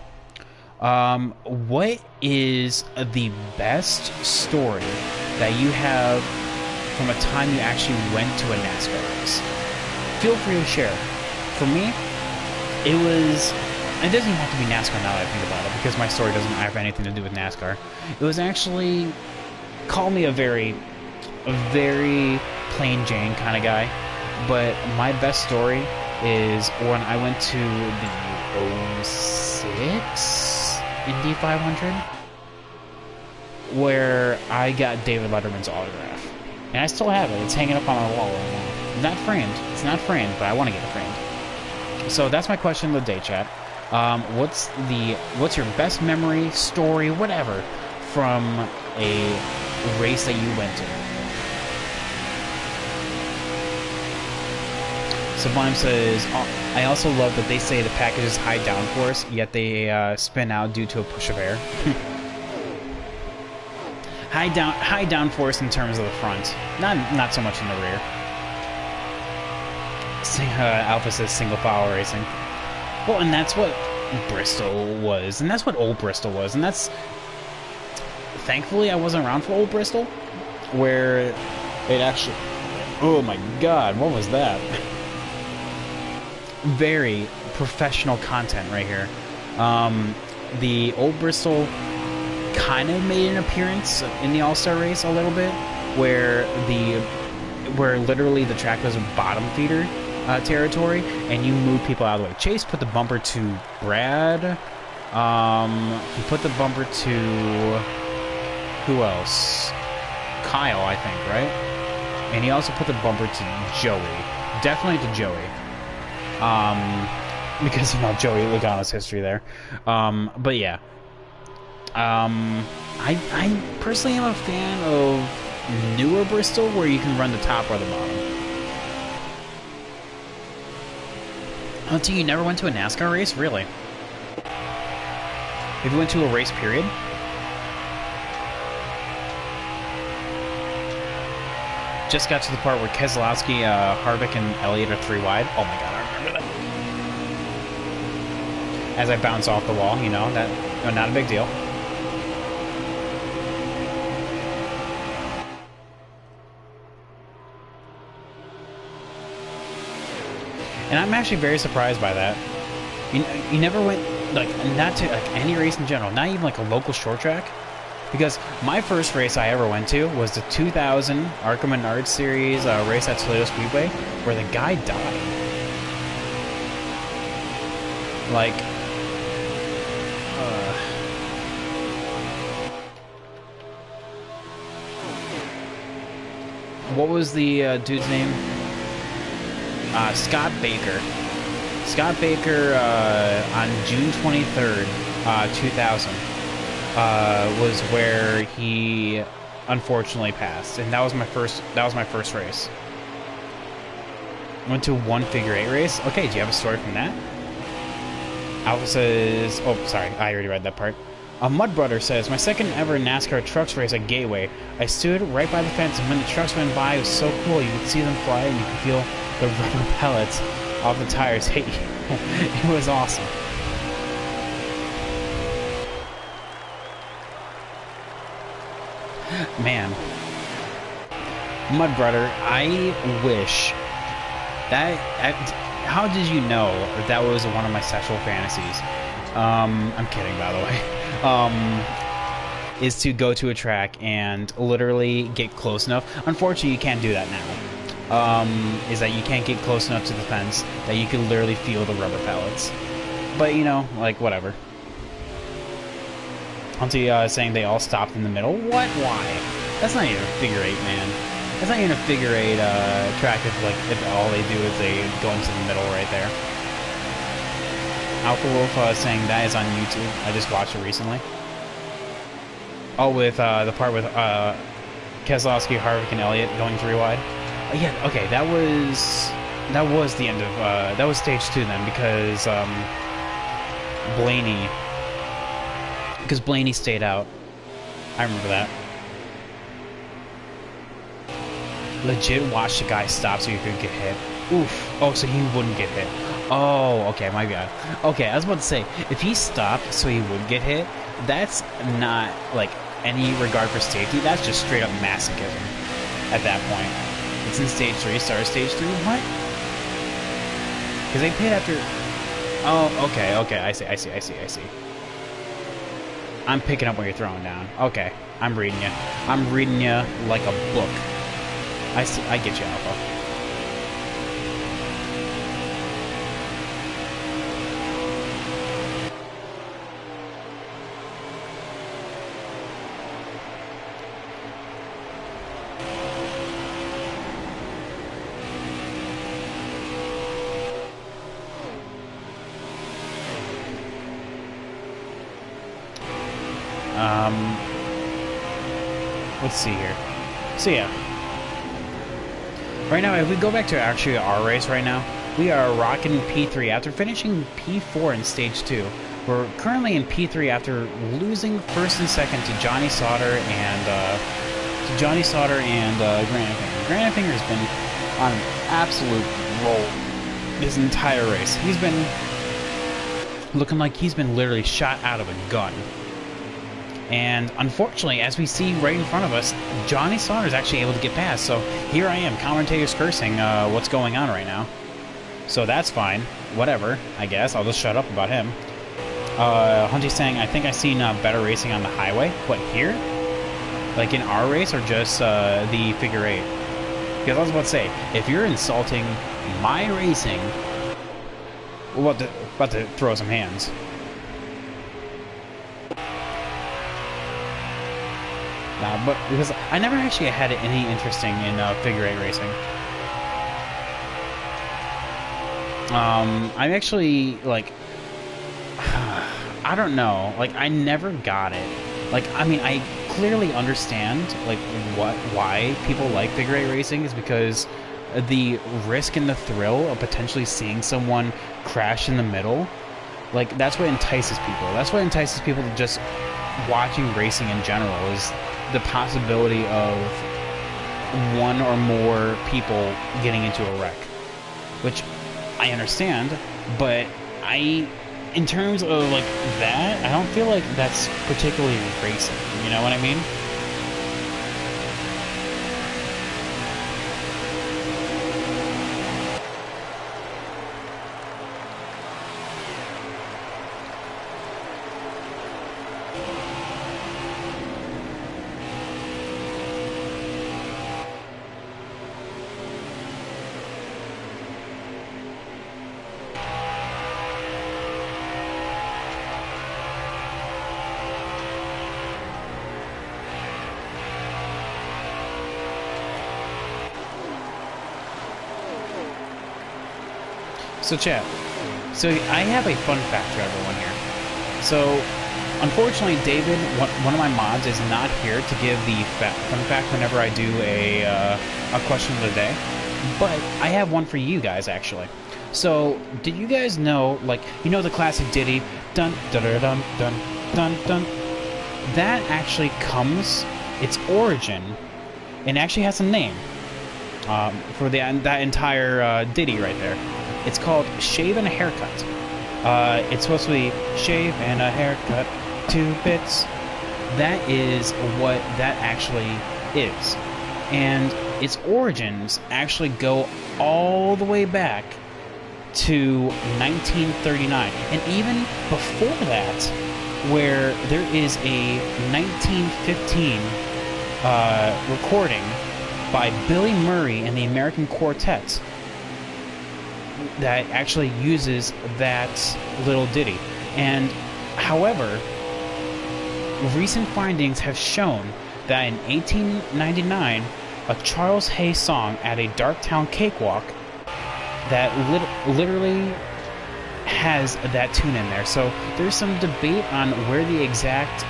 What is the best story that you have from a time you actually went to a NASCAR race? Feel free to share. For me, it doesn't even have to be NASCAR now that I think about it, because my story doesn't have anything to do with NASCAR. It was actually, call me a very plain Jane kind of guy, but my best story is when I went to the 06 Indy 500, where I got David Letterman's autograph. And I still have it. It's hanging up on my wall right now. Not framed. It's not framed, but I want to get it framed. So that's my question of the day, chat. What's your best memory, story, whatever, from a race that you went to? Sublime says, I also love that they say the package is high downforce, yet they spin out due to a push of air. High downforce in terms of the front, not so much in the rear. Alpha says single file racing. Well, and that's what Bristol was, and that's what old Bristol was, and that's... Thankfully, I wasn't around for old Bristol, where it actually... Oh my god, what was that? Very professional content right here. The old Bristol kind of made an appearance in the All-Star race a little bit, where literally the track was a bottom feeder territory, and you move people out of the way. Chase put the bumper to Brad. He put the bumper to who else? Kyle, I think, right? And he also put the bumper to Joey. Definitely to Joey. Because of Joey Logano's history there. But yeah. I personally am a fan of newer Bristol, where you can run the top or the bottom. Until you never went to a NASCAR race? Really? If you went to a race, period? Just got to the part where Keselowski, Harvick, and Elliott are 3 wide. Oh my god, I remember that. As I bounce off the wall, you know, not a big deal. And I'm actually very surprised by that. You never went, like, not to like any race in general, not even like a local short track. Because my first race I ever went to was the 2000 Arkham Menard Series race at Toledo Speedway, where the guy died. Like, what was the dude's name? Scott Baker. Scott Baker on June 23rd, 2000. Was where he unfortunately passed, and that was my first race. Went to one figure 8 race. Okay, do you have a story from that? Alpha says, oh sorry, I already read that part. Mud Brother says, my second ever NASCAR trucks race at Gateway. I stood right by the fence, and when the trucks went by, it was so cool. You could see them fly, and you could feel the rubber pellets off the tires hit you. It was awesome. Man, Mud Brother, I wish that... how did you know that was one of my sexual fantasies? I'm kidding, by the way. Is to go to a track and literally get close enough. Unfortunately, you can't do that now. Is that you can't get close enough to the fence that you can literally feel the rubber pellets. But, you know, like, whatever. Until saying they all stopped in the middle. What? Why? That's not even a figure 8, man. That's not even a figure 8 track if all they do is they go into the middle right there. Alpha Wolf saying that is on YouTube. I just watched it recently. Oh, with the part with Keselowski, Harvick, and Elliott going 3 wide. Yeah, okay, that was the end of that was stage 2 then, because Blaney stayed out. I remember that. Legit watched the guy stop so he could get hit. Oof. Oh, so he wouldn't get hit. Oh, okay, my bad. Okay, I was about to say, if he stopped so he would get hit, that's not, like, any regard for safety. That's just straight up masochism at that point. It's in stage 3, start stage 3? What? Because they paid after... Oh, okay, I see. I'm picking up what you're throwing down. Okay, I'm reading you. I'm reading you like a book. I see, I get you, Alpha. Let's see here. So yeah. Right now, if we go back to actually our race right now, we are rocking P3 after finishing P4 in stage 2. We're currently in P3 after losing first and second to Johnny Sauter and Grant Finger. Grant Finger's been on an absolute roll this entire race. He's been looking like he's been literally shot out of a gun. And unfortunately, as we see right in front of us, Johnny Sauter is actually able to get past. So here I am, commentators cursing what's going on right now. So that's fine. Whatever, I guess. I'll just shut up about him. Hunty's saying, I think I've seen better racing on the highway. What, here? Like in our race, or just the figure 8? Because I was about to say, if you're insulting my racing, we're about to throw some hands. But because I never actually had any interest in figure 8 racing. I'm actually, like, I don't know, like, I never got it. Like, I mean, I clearly understand, like, why people like figure 8 racing is because the risk and the thrill of potentially seeing someone crash in the middle, like, that's what entices people. That's what entices people to just watching racing in general, is the possibility of one or more people getting into a wreck, which I understand, but in terms of like that, I don't feel like that's particularly racing, you know what I mean? So chat, so I have a fun fact for everyone here. So, unfortunately, David, one of my mods, is not here to give the fun fact whenever I do a question of the day. But I have one for you guys, actually. So, did you guys know, like, you know the classic ditty, dun dun dun dun dun dun dun? That actually comes, its origin, and actually has a name for that entire ditty right there. It's called Shave and a Haircut. It's supposed to be shave and a haircut, 2 bits. That is what that actually is. And its origins actually go all the way back to 1939. And even before that, where there is a 1915 recording by Billy Murray and the American Quartet that actually uses that little ditty. And however, recent findings have shown that in 1899, a Charles Hay song at a Darktown cakewalk that literally has that tune in there. So there's some debate on where the exact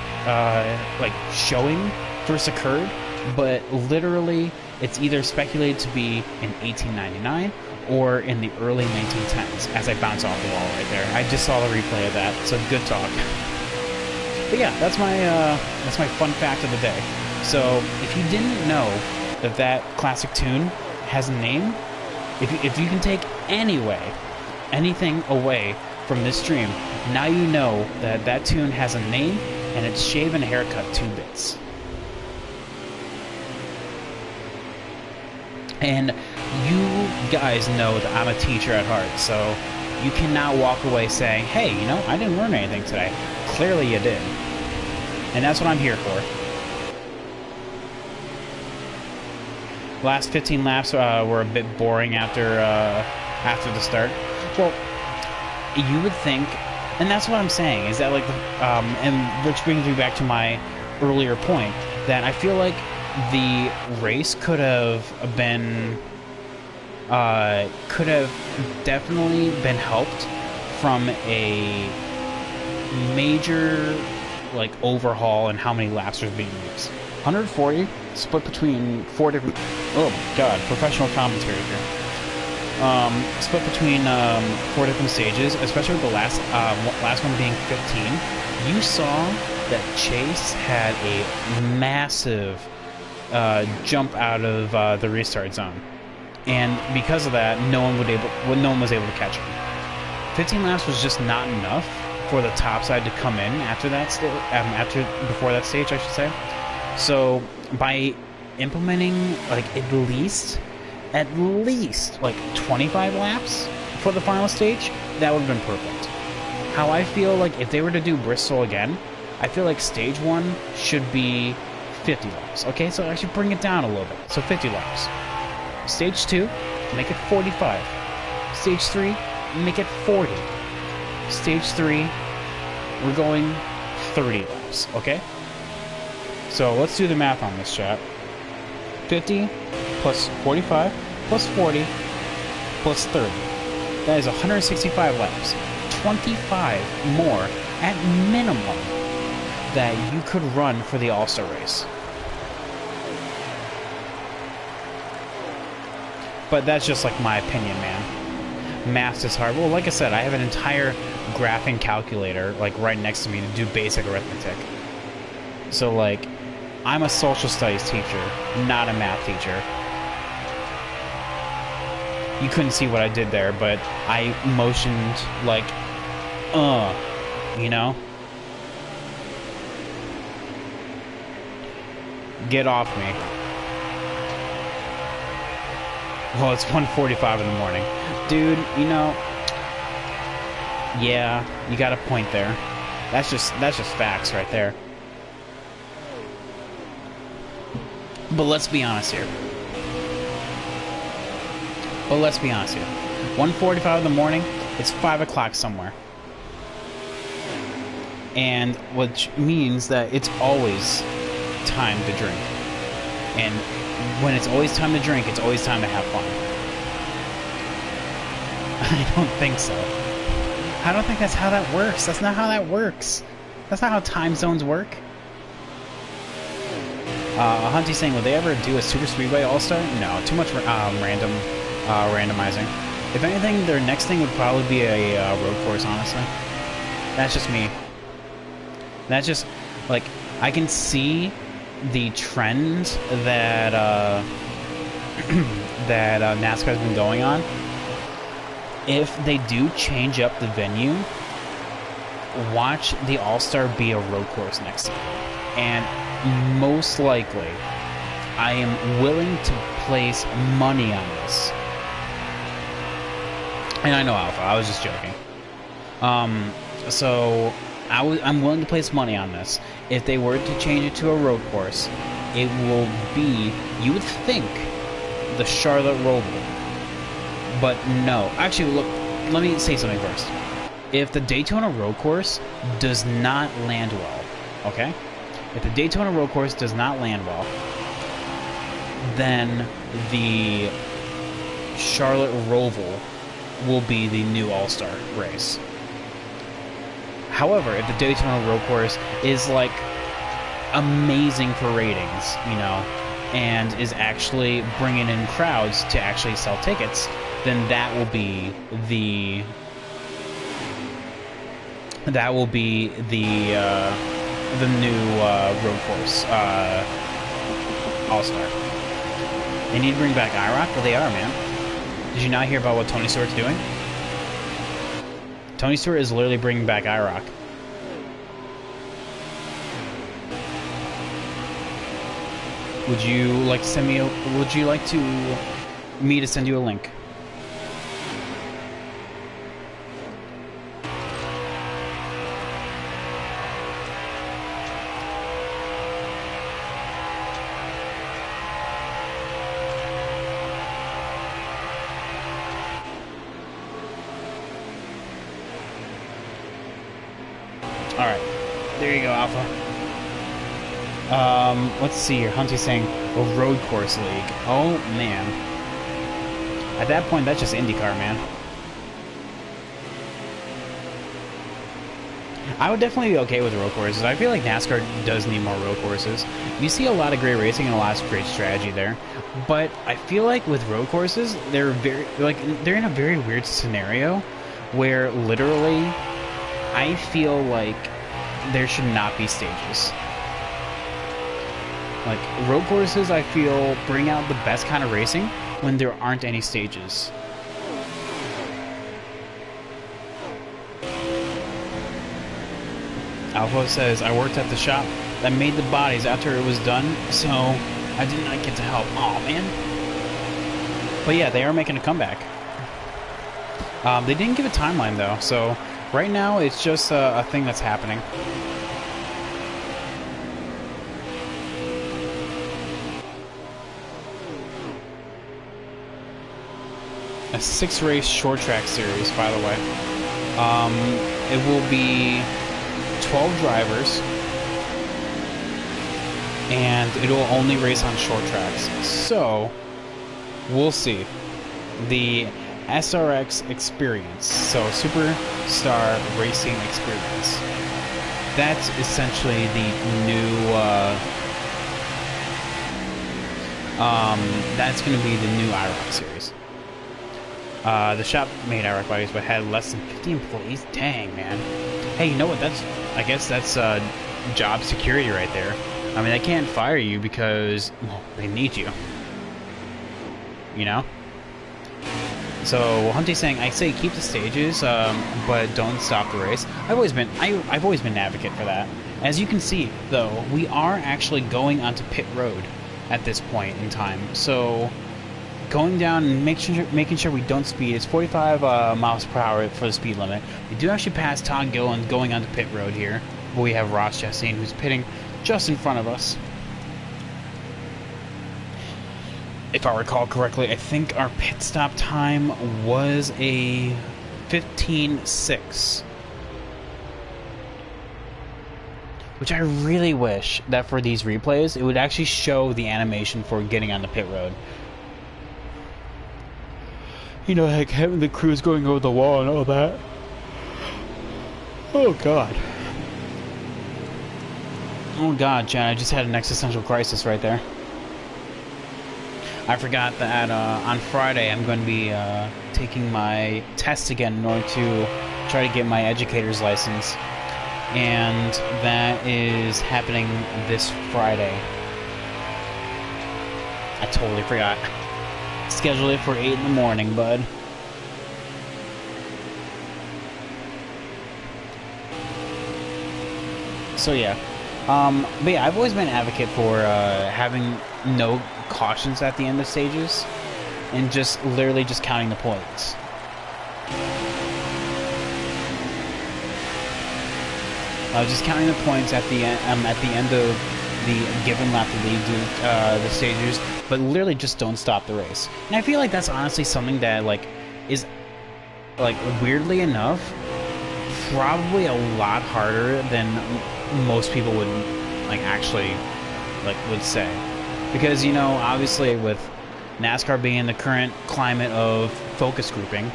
like showing first occurred, but literally it's either speculated to be in 1899 or in the early 1910s. As I bounce off the wall right there, I just saw the replay of that. So good talk. But yeah, that's my fun fact of the day. So if you didn't know that that classic tune has a name, if you can take anything away from this stream, now you know that that tune has a name and it's shave and haircut 2 bits. And you guys know that I'm a teacher at heart, so you cannot walk away saying, hey, you know, I didn't learn anything today. Clearly you did. And that's what I'm here for. Last 15 laps were a bit boring after the start. Well, you would think, and that's what I'm saying, is that like, and which brings me back to my earlier point, that I feel like the race could have definitely been helped from a major like overhaul in how many laps was being used. 140 split between 4 different. Oh my God, professional commentary here. Split between 4 different stages, especially with the last one being 15. You saw that Chase had a massive jump out of the restart zone, and because of that, no one was able to catch him. 15 laps was just not enough for the top side to come in after that before that stage, I should say. So by implementing like at least like 25 laps for the final stage, that would have been perfect. How I feel like if they were to do Bristol again, I feel like stage 1 should be 50 laps. Okay, so I should bring it down a little bit. So 50 laps. Stage 2, make it 45. Stage 3, make it 40. Stage 3, we're going 30 laps, okay? So let's do the math on this, chat. 50 plus 45 plus 40 plus 30. That is 165 laps. 25 more at minimum that you could run for the All-Star race. But that's just like my opinion, man. Maths is hard. Well, like I said, I have an entire graphing calculator like right next to me to do basic arithmetic. So like, I'm a social studies teacher, not a math teacher. You couldn't see what I did there, but I motioned like, you know? Get off me. Well, it's 1:45 in the morning. Dude, you know, yeah, you got a point there. That's just facts right there. But let's be honest here. 1:45 in the morning, it's 5 o'clock somewhere. And which means that it's always time to drink. And when it's always time to drink, it's always time to have fun. I don't think so. I don't think that's how that works. That's not how that works. That's not how time zones work. Hunty's saying, will they ever do a Super Speedway All-Star? No, too much randomizing. If anything, their next thing would probably be a road course, honestly. That's just me. That's just, like, I can see the trend that NASCAR's been going on. If they do change up the venue, watch the All-Star be a road course next year. And most likely, I am willing to place money on this. And I know Alpha, I was just joking. So I'm willing to place money on this. If they were to change it to a road course, it will be, you would think, the Charlotte Roval. But no. Actually, look, let me say something first. If the Daytona road course does not land well, okay? If the Daytona road course does not land well, then the Charlotte Roval will be the new All-Star race. However, if the Daytona road course is like amazing for ratings, you know, and is actually bringing in crowds to actually sell tickets, then that will be the new road course all-star. They need to bring back IROC, but they are, man. Did you not hear about what Tony Stewart's doing? Tony Stewart is literally bringing back IROC. Would you like to send me a, would you like me to send you a link? Alright. There you go, Alpha. Let's see here. Hunty's saying a road course league. Oh, man. At that point, that's just IndyCar, man. I would definitely be okay with road courses. I feel like NASCAR does need more road courses. You see a lot of great racing and a lot of great strategy there. But I feel like with road courses, they're in a very weird scenario where literally I feel like there should not be stages. Like, road courses, I feel, bring out the best kind of racing when there aren't any stages. Alpha says, I worked at the shop that made the bodies after it was done, so I did not get to help. Aw, man. But yeah, they are making a comeback. They didn't give a timeline, though, so right now it's just a thing that's happening. A 6-race short track series, by the way. It will be 12 drivers, and it'll only race on short tracks. So, we'll see. The SRX experience, so Superstar Racing Experience. That's essentially the new, that's going to be the new IROC series. The shop made IROC bodies, but had less than 50 employees. Dang, man. Hey, you know what? I guess that's job security right there. I mean, they can't fire you because, well, they need you. You know? So, Hunty's saying, I say keep the stages, but don't stop the race. I've always been an advocate for that. As you can see, though, we are actually going onto pit road at this point in time. So, going down and making sure we don't speed. It's 45 miles per hour for the speed limit. We do actually pass Todd Gilliland going onto pit road here. But we have Ross Chastain, who's pitting just in front of us. If I recall correctly, I think our pit stop time was a 15.6. Which I really wish that for these replays, it would actually show the animation for getting on the pit road. You know, like having the crews going over the wall and all that. Oh, God. Oh, God, Chad, I just had an existential crisis right there. I forgot that on Friday I'm going to be taking my test again in order to try to get my educator's license. And that is happening this Friday. I totally forgot. Scheduled it for 8 in the morning, bud. So yeah. But yeah, I've always been an advocate for having no cautions at the end of stages and just literally just counting the points. Just counting the points at the end of the given lap to lead the stages, but literally just don't stop the race. And I feel like that's honestly something that is weirdly enough probably a lot harder than most people would actually would say, because you know, obviously with NASCAR being in the current climate of focus grouping,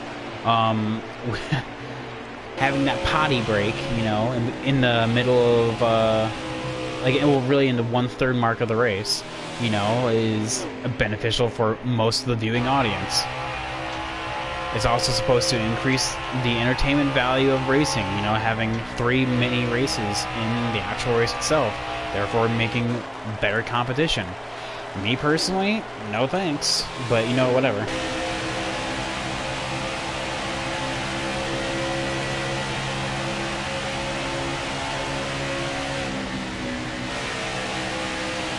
having that potty break, you know, in the middle of like, well, really in the 1/3 mark of the race, you know, is beneficial for most of the viewing audience. It's also supposed to increase the entertainment value of racing, you know, having 3 mini races in the actual race itself, therefore making better competition. Me personally, no thanks, but you know, whatever.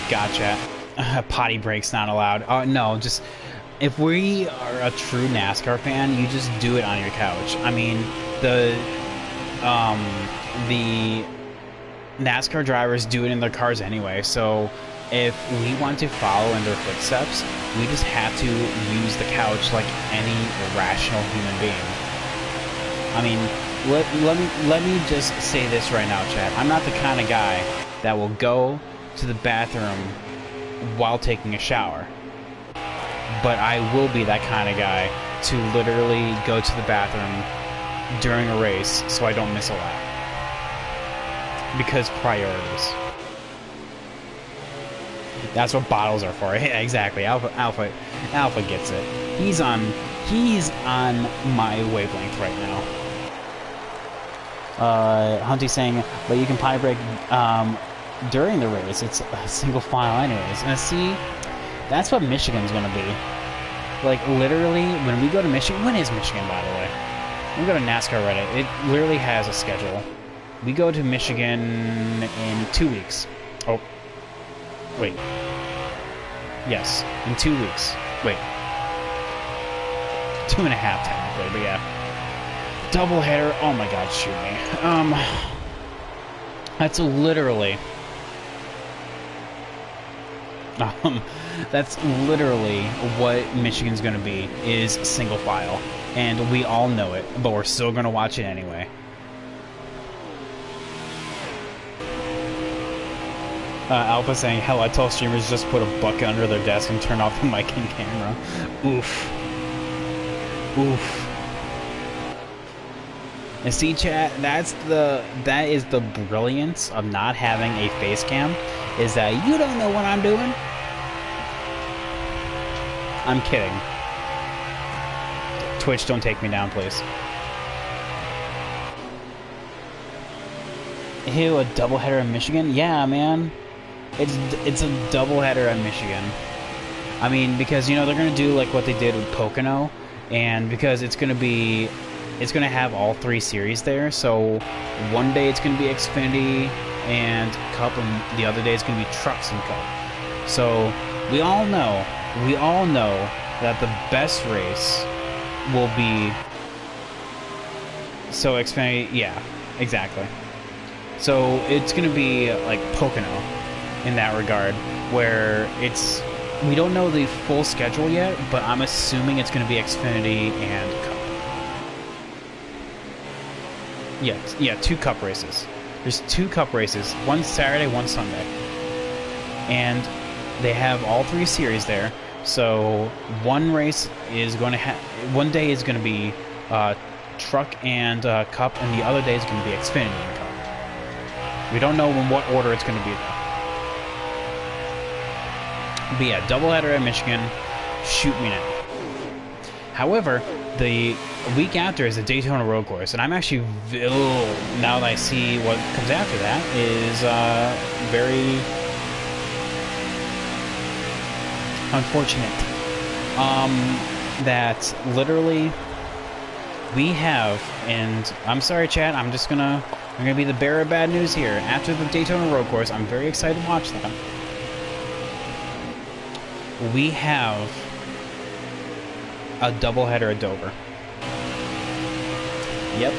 Gotcha. Potty breaks not allowed. Oh, no, just... If we are a true NASCAR fan, you just do it on your couch. I mean, the NASCAR drivers do it in their cars anyway, so if we want to follow in their footsteps, we just have to use the couch like any rational human being. I mean, let me just say this right now, chat. I'm not the kind of guy that will go to the bathroom while taking a shower. But I will be that kind of guy to literally go to the bathroom during a race so I don't miss a lap. Because priorities. That's what bottles are for. Yeah, exactly. Alpha gets it. He's on my wavelength right now. Hunty's saying, but you can pie break during the race. It's a single file anyways. And see, that's what Michigan's gonna be. Like, literally, when we go to Michigan... When is Michigan, by the way? When we go to NASCAR Reddit, it literally has a schedule. We go to Michigan in 2 weeks. Oh. Wait. Yes, in 2 weeks. Wait. 2.5, technically, but yeah. Doubleheader. Oh my god, shoot me. That's literally... that's literally what Michigan's gonna be, is single file. And we all know it, but we're still gonna watch it anyway. Alpha saying, hell, I tell streamers just put a bucket under their desk and turn off the mic and camera. Oof. Oof. And see, chat, that is the brilliance of not having a face cam, is that you don't know what I'm doing. I'm kidding. Twitch, don't take me down, please. Ew, a doubleheader in Michigan? Yeah, man. It's a doubleheader in Michigan. I mean, because, you know, they're gonna do like what they did with Pocono, and because it's gonna have all 3 series there, so one day it's gonna be Xfinity and Cup, and the other day it's gonna be Trucks and Cup. So we all know that the best race will be... So Xfinity, yeah, exactly. So it's gonna be like Pocono in that regard, where it's... We don't know the full schedule yet, but I'm assuming it's gonna be Xfinity and Cup. Yeah, 2 Cup races. There's 2 Cup races, one Saturday, one Sunday. And they have all 3 series there, so one race is going to one day is going to be Truck and Cup, and the other day is going to be Xfinity and Cup. We don't know in what order it's going to be, though. But yeah, doubleheader at Michigan, shoot me now. However, the week after is the Daytona Road Course, and I'm actually, now that I see what comes after that, is very unfortunate. That literally we have, and I'm sorry, chat, I'm gonna be the bearer of bad news here. After the Daytona Road Course, I'm very excited to watch that. We have a doubleheader at Dover. Yep.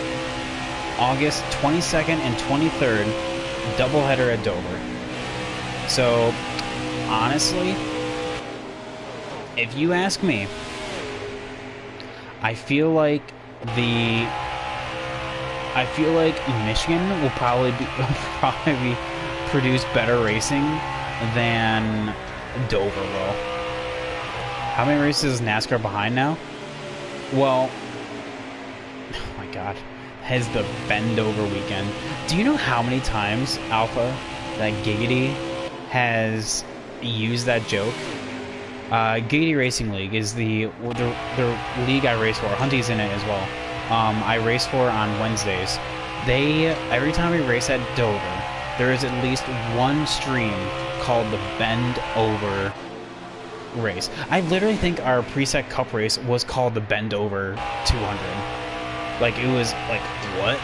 August 22nd and 23rd, doubleheader at Dover. So, honestly, if you ask me, I feel like Michigan will probably produce better racing than Dover will. How many races is NASCAR behind now? Well, oh my god, has the Bend over weekend. Do you know how many times, Alpha, that Giggity has used that joke. Giggity Racing League is the league I race for. Hunty's in it as well. I race for on Wednesdays. Every time we race at Dover, there is at least one stream called the Bend Over race. I literally think our preset cup race was called the Bend Over 200. Like, it was like, what?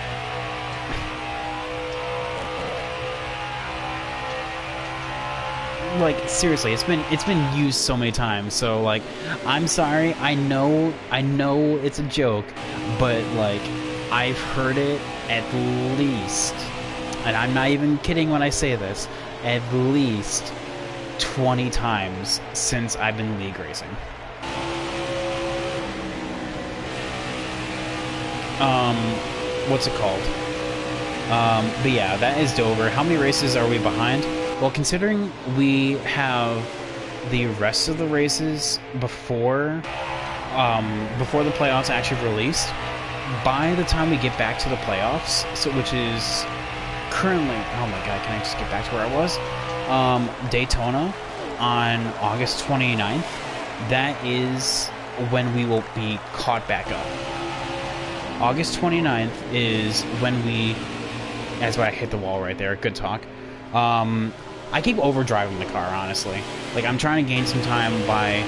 Like, seriously, it's been used so many times. So like, I'm sorry. I know it's a joke, but like, I've heard it at least, and I'm not even kidding when I say this, at least 20 times since I've been league racing. What's it called? But yeah, that is Dover. How many races are we behind? Well, considering we have the rest of the races before the playoffs actually released, by the time we get back to the playoffs, so which is currently, oh my god, can I just get back to where I was? Daytona on August 29th, that is when we will be caught back up. August 29th is when we, that's why I hit the wall right there, good talk. I keep overdriving the car, honestly. Like, I'm trying to gain some time by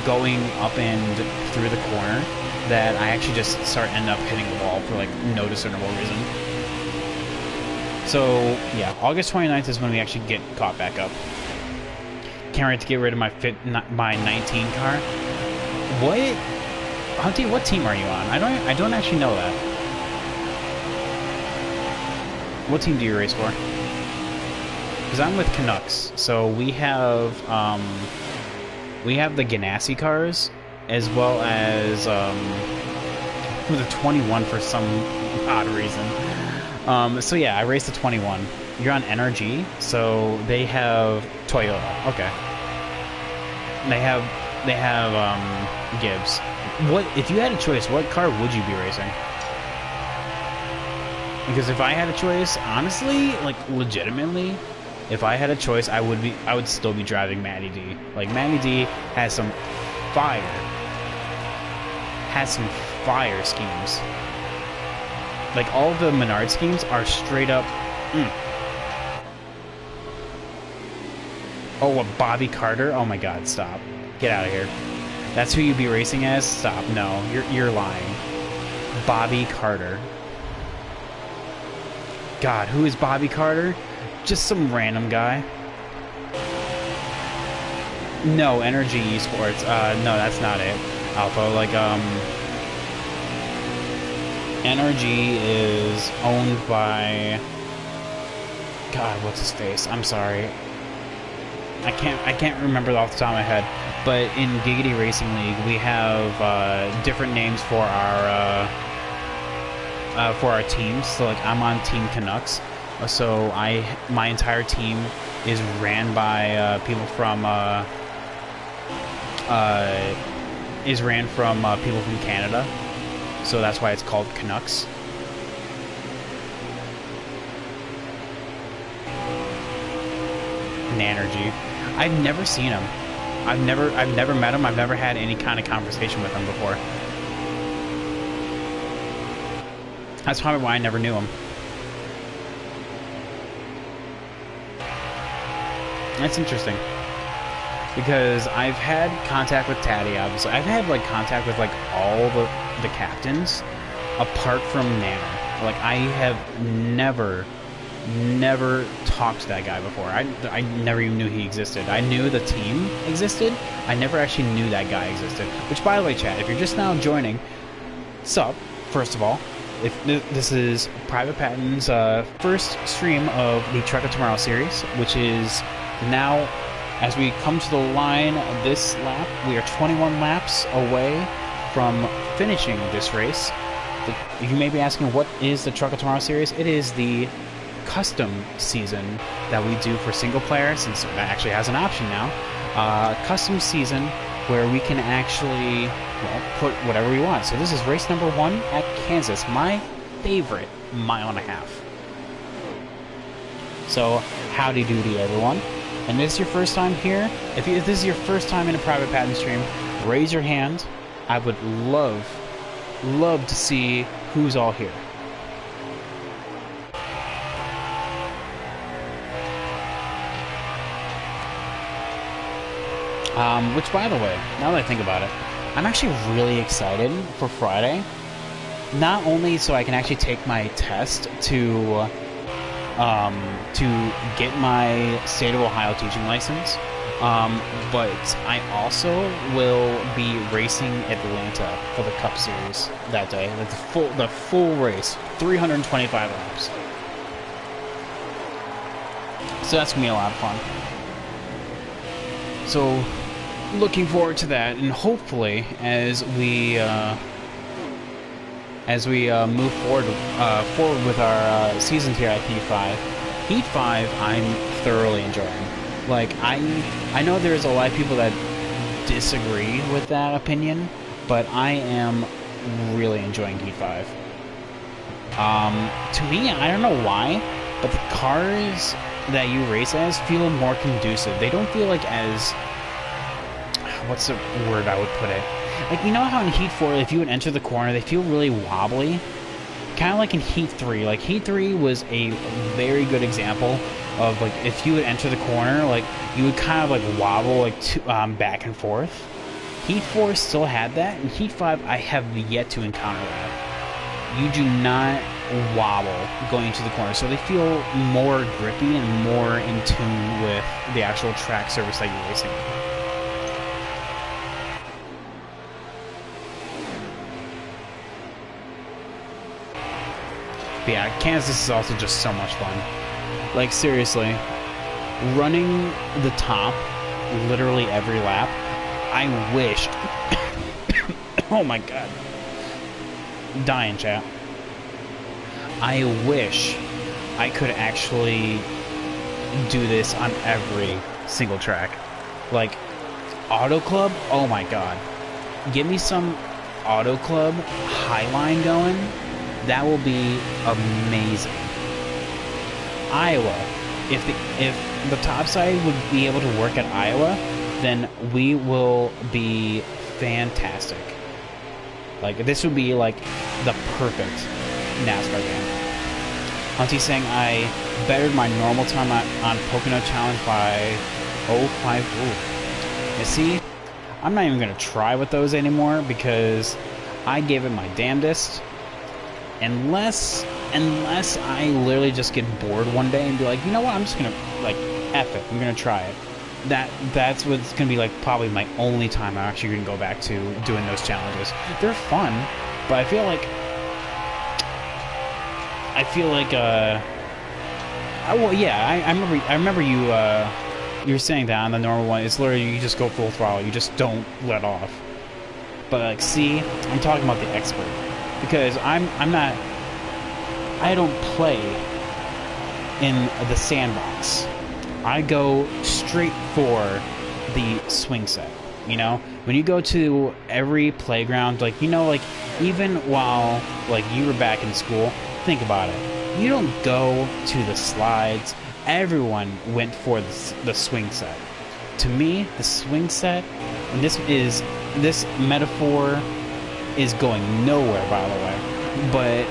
going up and through the corner, that I actually just end up hitting the wall for, like, no discernible reason. So, yeah, August 29th is when we actually get caught back up. Can't wait to get rid of my 19 car. What? Hunty, what team are you on? I don't actually know that. What team do you race for? Because I'm with Canucks, so we have the Ganassi cars, as well as the 21 for some odd reason. So yeah, I race the 21. You're on NRG, so they have Toyota. Okay. They have Gibbs. What if you had a choice? What car would you be racing? Because if I had a choice, honestly, like legitimately, if I had a choice, I would still be driving Matty D. Like, Matty D has some fire schemes. Like, all of the Menard schemes are straight up. Oh, what, Bobby Carter? Oh my god, stop. Get out of here. That's who you'd be racing as? Stop. No, you're lying. Bobby Carter. God, who is Bobby Carter? Just some random guy. No, Energy Esports. No, that's not it. Alpha, like, NRG is owned by... God, what's his face? I'm sorry. I can't remember off the top of my head. But in Giggity Racing League, we have different names for our teams. So, like, I'm on Team Canucks. So my entire team is ran by people from people from Canada. So that's why it's called Canucks. Nanergy. I've never seen him. I've never met him. I've never had any kind of conversation with him before. That's probably why I never knew him. That's interesting. Because I've had contact with Taddy, obviously. I've had, like, contact with, like, all the captains, apart from Nanner. Like, I have never talked to that guy before. I never even knew he existed. I knew the team existed. I never actually knew that guy existed. Which, by the way, chat, if you're just now joining, sup, first of all. If this is Private Patton's first stream of the Truck of Tomorrow series, which is now, as we come to the line of this lap, we are 21 laps away from finishing this race. You may be asking, what is the Truck of Tomorrow series? It is the custom season that we do for single player, since that actually has an option now. Custom season where we can actually, well, put whatever we want. So this is race number 1 at Kansas, my favorite mile and a half. So, howdy doody, everyone. And this is your first time here? If this is your first time in a private patent stream, raise your hand. I would love to see who's all here. Which, by the way, now that I think about it, I'm actually really excited for Friday. Not only so I can actually take my test to get my state of Ohio teaching license, but I also will be racing Atlanta for the Cup Series that day. The full race, 325 laps. So that's gonna be a lot of fun. So, looking forward to that, and hopefully, as we move forward with our seasons here at Heat 5. Heat 5, I'm thoroughly enjoying. Like, I know there's a lot of people that disagree with that opinion, but I am really enjoying Heat 5. To me, I don't know why, but the cars that you race as feel more conducive. They don't feel like as... what's the word I would put it? Like, you know how in Heat 4, if you would enter the corner, they feel really wobbly? Kind of like in Heat 3. Like, Heat 3 was a very good example of, like, if you would enter the corner, like, you would kind of, like, wobble, like, back and forth. Heat 4 still had that, and Heat 5, I have yet to encounter that. You do not wobble going into the corner, so they feel more grippy and more in tune with the actual track surface that you're racing on. But yeah, Kansas is also just so much fun. Like, seriously, running the top literally every lap, I wish... oh my god. Dying, chat. I wish I could actually do this on every single track. Like, Auto Club, oh my god. Give me some Auto Club Highline going. That will be amazing. Iowa. If the top side would be able to work at Iowa, then we will be fantastic. Like, this would be like the perfect NASCAR game. Hunty's saying I bettered my normal time on Pocono Challenge by 0.5. Ooh. You see, I'm not even gonna try with those anymore because I gave it my damnedest. Unless I literally just get bored one day and be like, you know what, I'm just gonna, like, F it, I'm gonna try it. That's what's gonna be, like, probably my only time I'm actually gonna go back to doing those challenges. They're fun, but I feel like, well, yeah, I remember you were saying that on the normal one. It's literally, you just go full throttle, you just don't let off. But, like, see, I'm talking about the expert. Because I don't play in the sandbox. I go straight for the swing set, you know? When you go to every playground, like, you know, like, even while, like, you were back in school, think about it. You don't go to the slides. Everyone went for the swing set. To me, the swing set, and this metaphor is going nowhere, by the way, but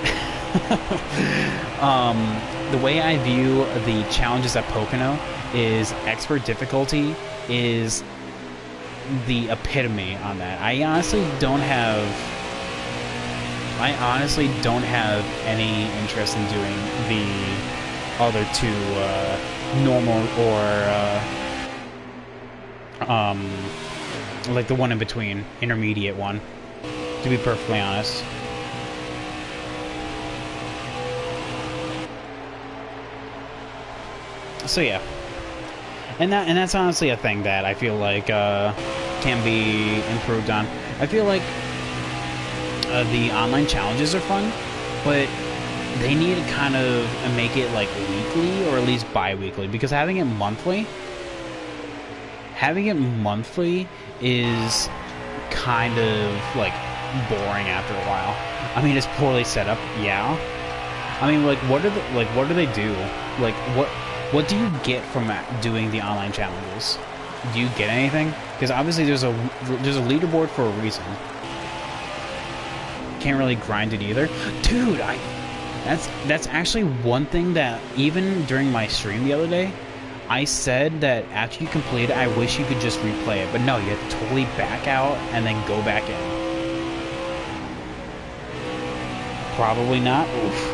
the way I view the challenges at Pocono is expert difficulty is the epitome on that. I honestly don't have any interest in doing the other two, normal or like the one in between, intermediate one, to be perfectly honest. So yeah, and that's honestly a thing that I feel like can be improved on. I feel like the online challenges are fun, but they need to kind of make it like weekly or at least bi-weekly, because having it monthly is kind of like boring after a while. I mean, it's poorly set up, yeah. I mean, like, what do they do? Like, What do you get from doing the online challenges? Do you get anything? Because obviously there's a leaderboard for a reason. Can't really grind it either, dude. That's actually one thing that even during my stream the other day, I said that after you complete it, I wish you could just replay it. But no, you have to totally back out and then go back in. Probably not. Oof.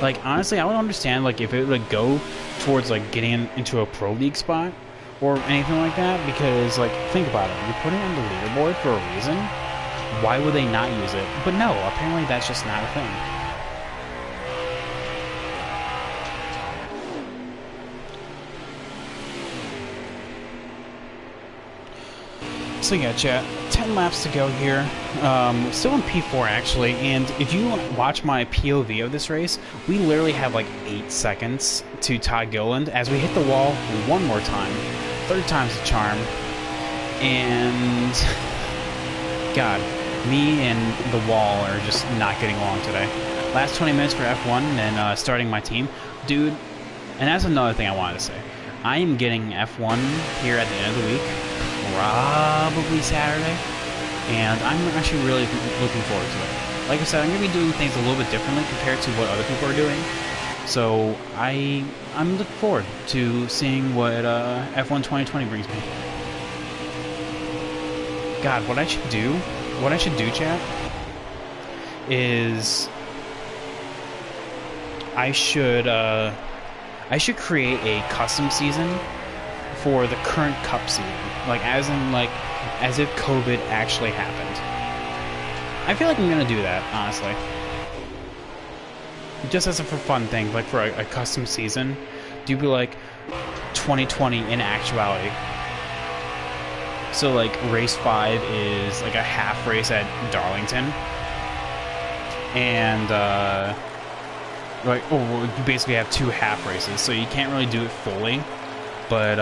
Like, honestly, I would understand, like, if it would go towards, like, getting into a pro league spot or anything like that, because, like, think about it. You're putting it on the leaderboard for a reason. Why would they not use it? But no, apparently that's just not a thing. So yeah, chat, 10 laps to go here. Still in P4 actually, and if you watch my POV of this race, we literally have like 8 seconds to Todd Gilliland as we hit the wall one more time. Third time's the charm. And God, me and the wall are just not getting along today. Last 20 minutes for F1 and starting my team. Dude, and that's another thing I wanted to say. I am getting F1 here at the end of the week. Probably Saturday, and I'm actually really looking forward to it. Like I said, I'm going to be doing things a little bit differently compared to what other people are doing, so I'm looking forward to seeing what F1 2020 brings me. God, what I should do, chat, is I should create a custom season for the current Cup season, like as if COVID actually happened. I feel like I'm gonna do that, honestly, just as a for fun thing, like for a custom season. Do be like 2020 in actuality. So like race 5 is like a half race at Darlington, and you basically have 2 half races, so you can't really do it fully. But,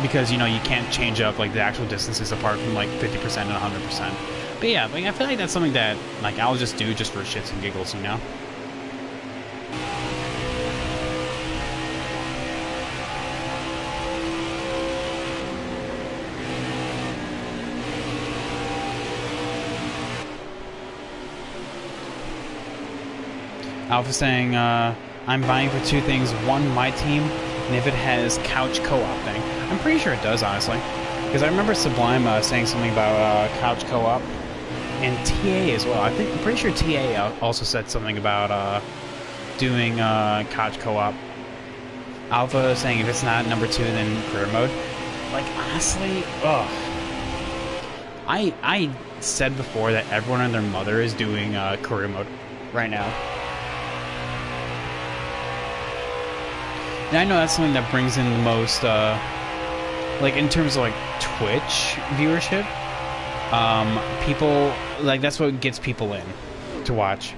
because, you know, you can't change up, like, the actual distances apart from, like, 50% and 100%. But, yeah, like, I feel like that's something that, like, I'll just do just for shits and giggles, you know? Alpha saying, I'm vying for 2 things. 1, my team, and if it has couch co-op thing. I'm pretty sure it does, honestly. Because I remember Sublime saying something about couch co-op. And TA as well. I'm pretty sure TA also said something about doing couch co-op. Alpha saying if it's not number 2, then career mode. Like, honestly, ugh. I said before that everyone and their mother is doing career mode right now. And I know that's something that brings in the most, like, in terms of, like, Twitch viewership, people, like, that's what gets people in to watch.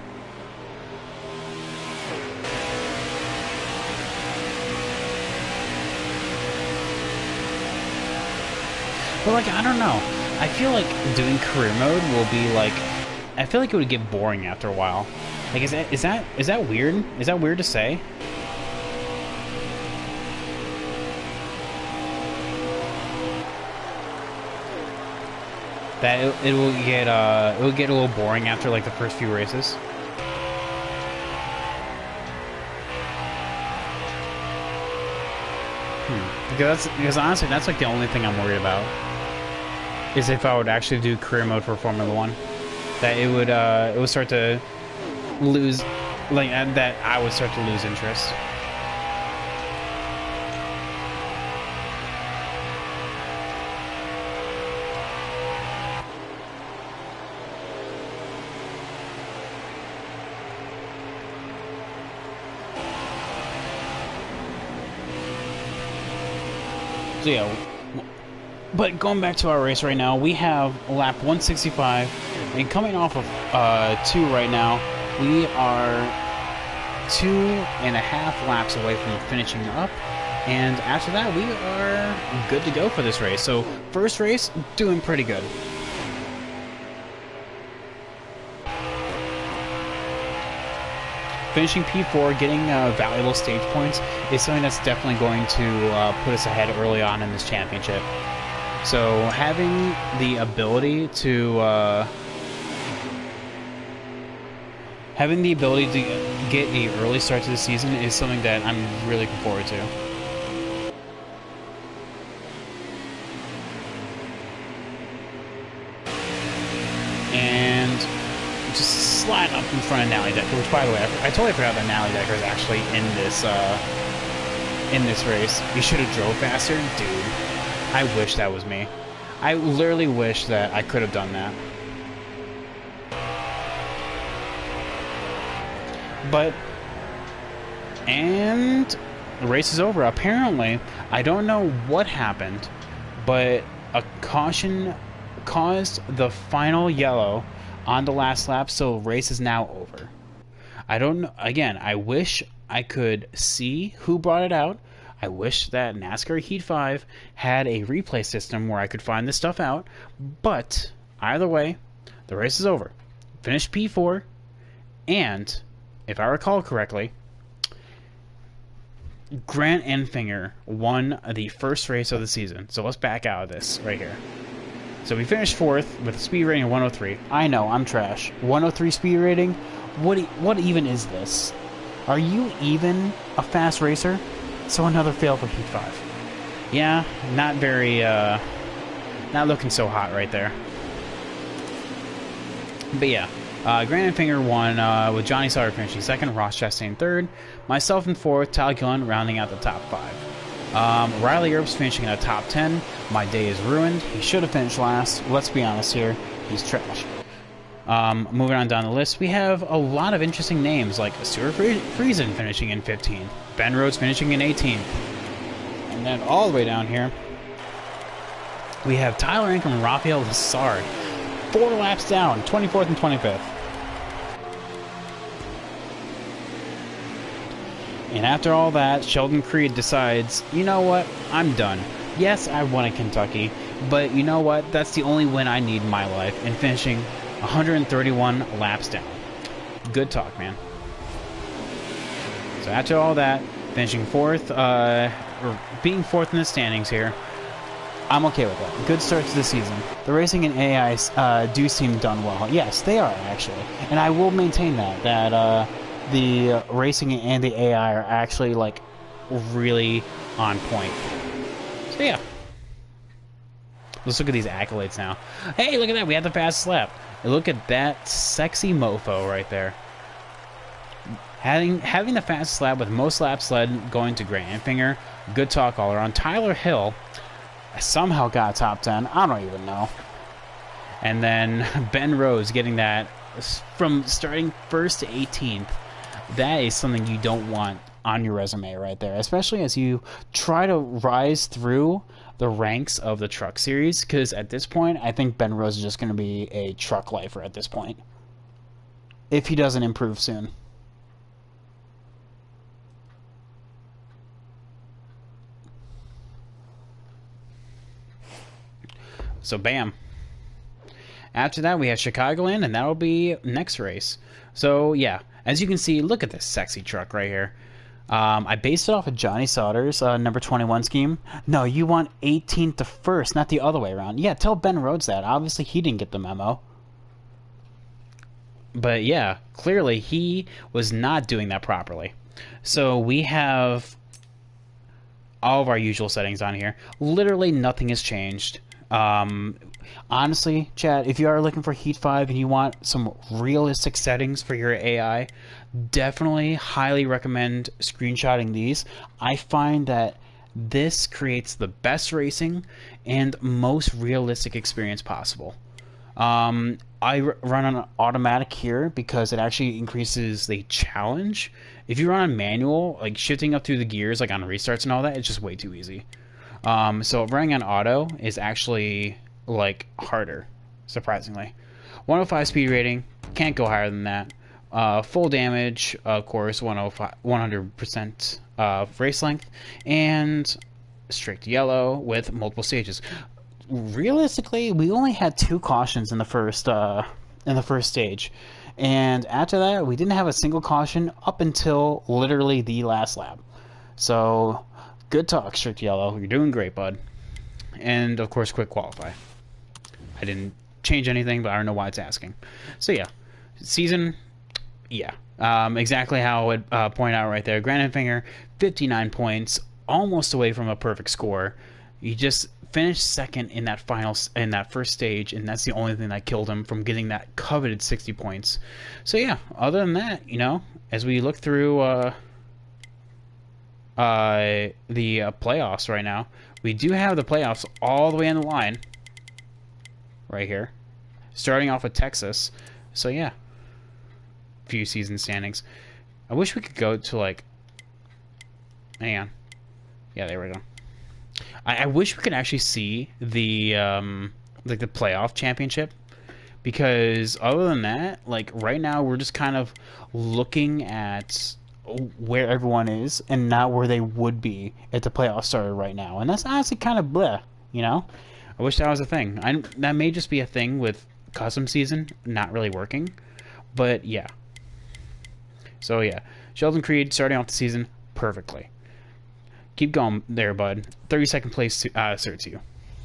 But, like, I don't know. I feel like doing career mode will be, like, I feel like it would get boring after a while. Like, is that weird? Is that weird to say? That it will get a little boring after like the first few races. Because honestly, that's like the only thing I'm worried about. Is if I would actually do career mode for Formula 1, that it would start to lose, like that I would start to lose interest. So yeah, but going back to our race right now, we have lap 165, and coming off of 2 right now, we are 2.5 laps away from finishing up, and after that, we are good to go for this race. So first race, doing pretty good. finishing P4, getting valuable stage points is something that's definitely going to put us ahead early on in this championship. So having the ability to get a early start to the season is something that I'm really looking forward to. And just slide up in front of Nally Decker, which, by the way, I totally forgot that Nally Decker is actually in this race. You should have drove faster, dude. I wish that was me. I literally wish that I could have done that. And the race is over. Apparently, I don't know what happened, but a caution caused the final yellow on the last lap, so the race is now over. I don't know. Again, I wish I could see who brought it out. I wish that NASCAR Heat 5 had a replay system where I could find this stuff out, but either way, the race is over. Finished P4, and if I recall correctly, Grant Enfinger won the first race of the season. So let's back out of this right here. So we finished 4th with a speed rating of 103. I know, I'm trash. 103 speed rating? What even is this? Are you even a fast racer? So another fail for Heat 5. Yeah, not very, not looking so hot right there. But yeah, Grant Enfinger won with Johnny Sauter finishing 2nd, Ross Chastain 3rd, myself in 4th, Tyler Gillen rounding out the top 5. Riley Earps finishing in the top 10. My day is ruined. He should have finished last. Let's be honest here. He's trash. Moving on down the list, we have a lot of interesting names like Stuart Friesen finishing in 15th, Ben Rhodes finishing in 18th, and then all the way down here, we have Tyler Ankrum and Rafael Lessard, 4 laps down, 24th and 25th. And after all that, Sheldon Creed decides, you know what, I'm done. Yes, I won at Kentucky, but you know what, that's the only win I need in my life, and finishing 131 laps down. Good talk, man. So after all that, finishing 4th, or being 4th in the standings here, I'm okay with that. Good start to the season. The racing and AI do seem done well. Yes, they are, actually. And I will maintain that the racing and the AI are actually, like, really on point. So, yeah. Let's look at these accolades now. Hey, look at that. We had the fastest lap. And look at that sexy mofo right there. Having the fastest lap with most laps led going to Grant Enfinger. Good talk all around. Tyler Hill somehow got top 10. I don't even know. And then Ben Rhodes getting that from starting 1st to 18th. That is something you don't want on your resume right there, especially as you try to rise through the ranks of the truck series, because at this point, I think Ben Rhodes is just going to be a truck lifer at this point, if he doesn't improve soon. So, bam. After that, we have Chicagoland, and that'll be next race. So, yeah, as you can see, look at this sexy truck right here. I based it off of Johnny Sauter's number 21 scheme. No, you want 18th to 1st, not the other way around. Yeah, tell Ben Rhodes that. Obviously, he didn't get the memo. But yeah, clearly he was not doing that properly. So we have all of our usual settings on here. Literally nothing has changed. Honestly, chat, if you are looking for Heat 5 and you want some realistic settings for your AI, definitely highly recommend screenshotting these. I find that this creates the best racing and most realistic experience possible. I run on automatic here because it actually increases the challenge. If you run on manual, like shifting up through the gears, like on restarts and all that, it's just way too easy. So running on auto is actually like harder, surprisingly. 105 speed rating, can't go higher than that. Full damage, of course, 100% race length, and strict yellow with multiple stages. Realistically, we only had 2 cautions in the first stage, And after that, we didn't have a single caution up until literally the last lap. So, good talk, Strict Yellow. You're doing great, bud. And, of course, quick qualify. I didn't change anything, but I don't know why it's asking. So, yeah. Season, yeah. Exactly how I would point out right there. Granite Finger, 59 points, almost away from a perfect score. He just finished second in that first stage, and that's the only thing that killed him from getting that coveted 60 points. So yeah, other than that, you know, as we look through the playoffs right now, we do have the playoffs all the way on the line right here, starting off with Texas. So yeah, few season standings. I wish we could go to like, hang on, yeah, there we go. I wish we could actually see the like the playoff championship, because other than that, like right now we're just kind of looking at where everyone is and not where they would be if the playoffs started right now, and that's honestly kind of bleh, you know. I wish that was a thing. That may just be a thing with custom season not really working, but yeah. So yeah, Sheldon Creed starting off the season perfectly. Keep going there, bud. 32nd place suits you.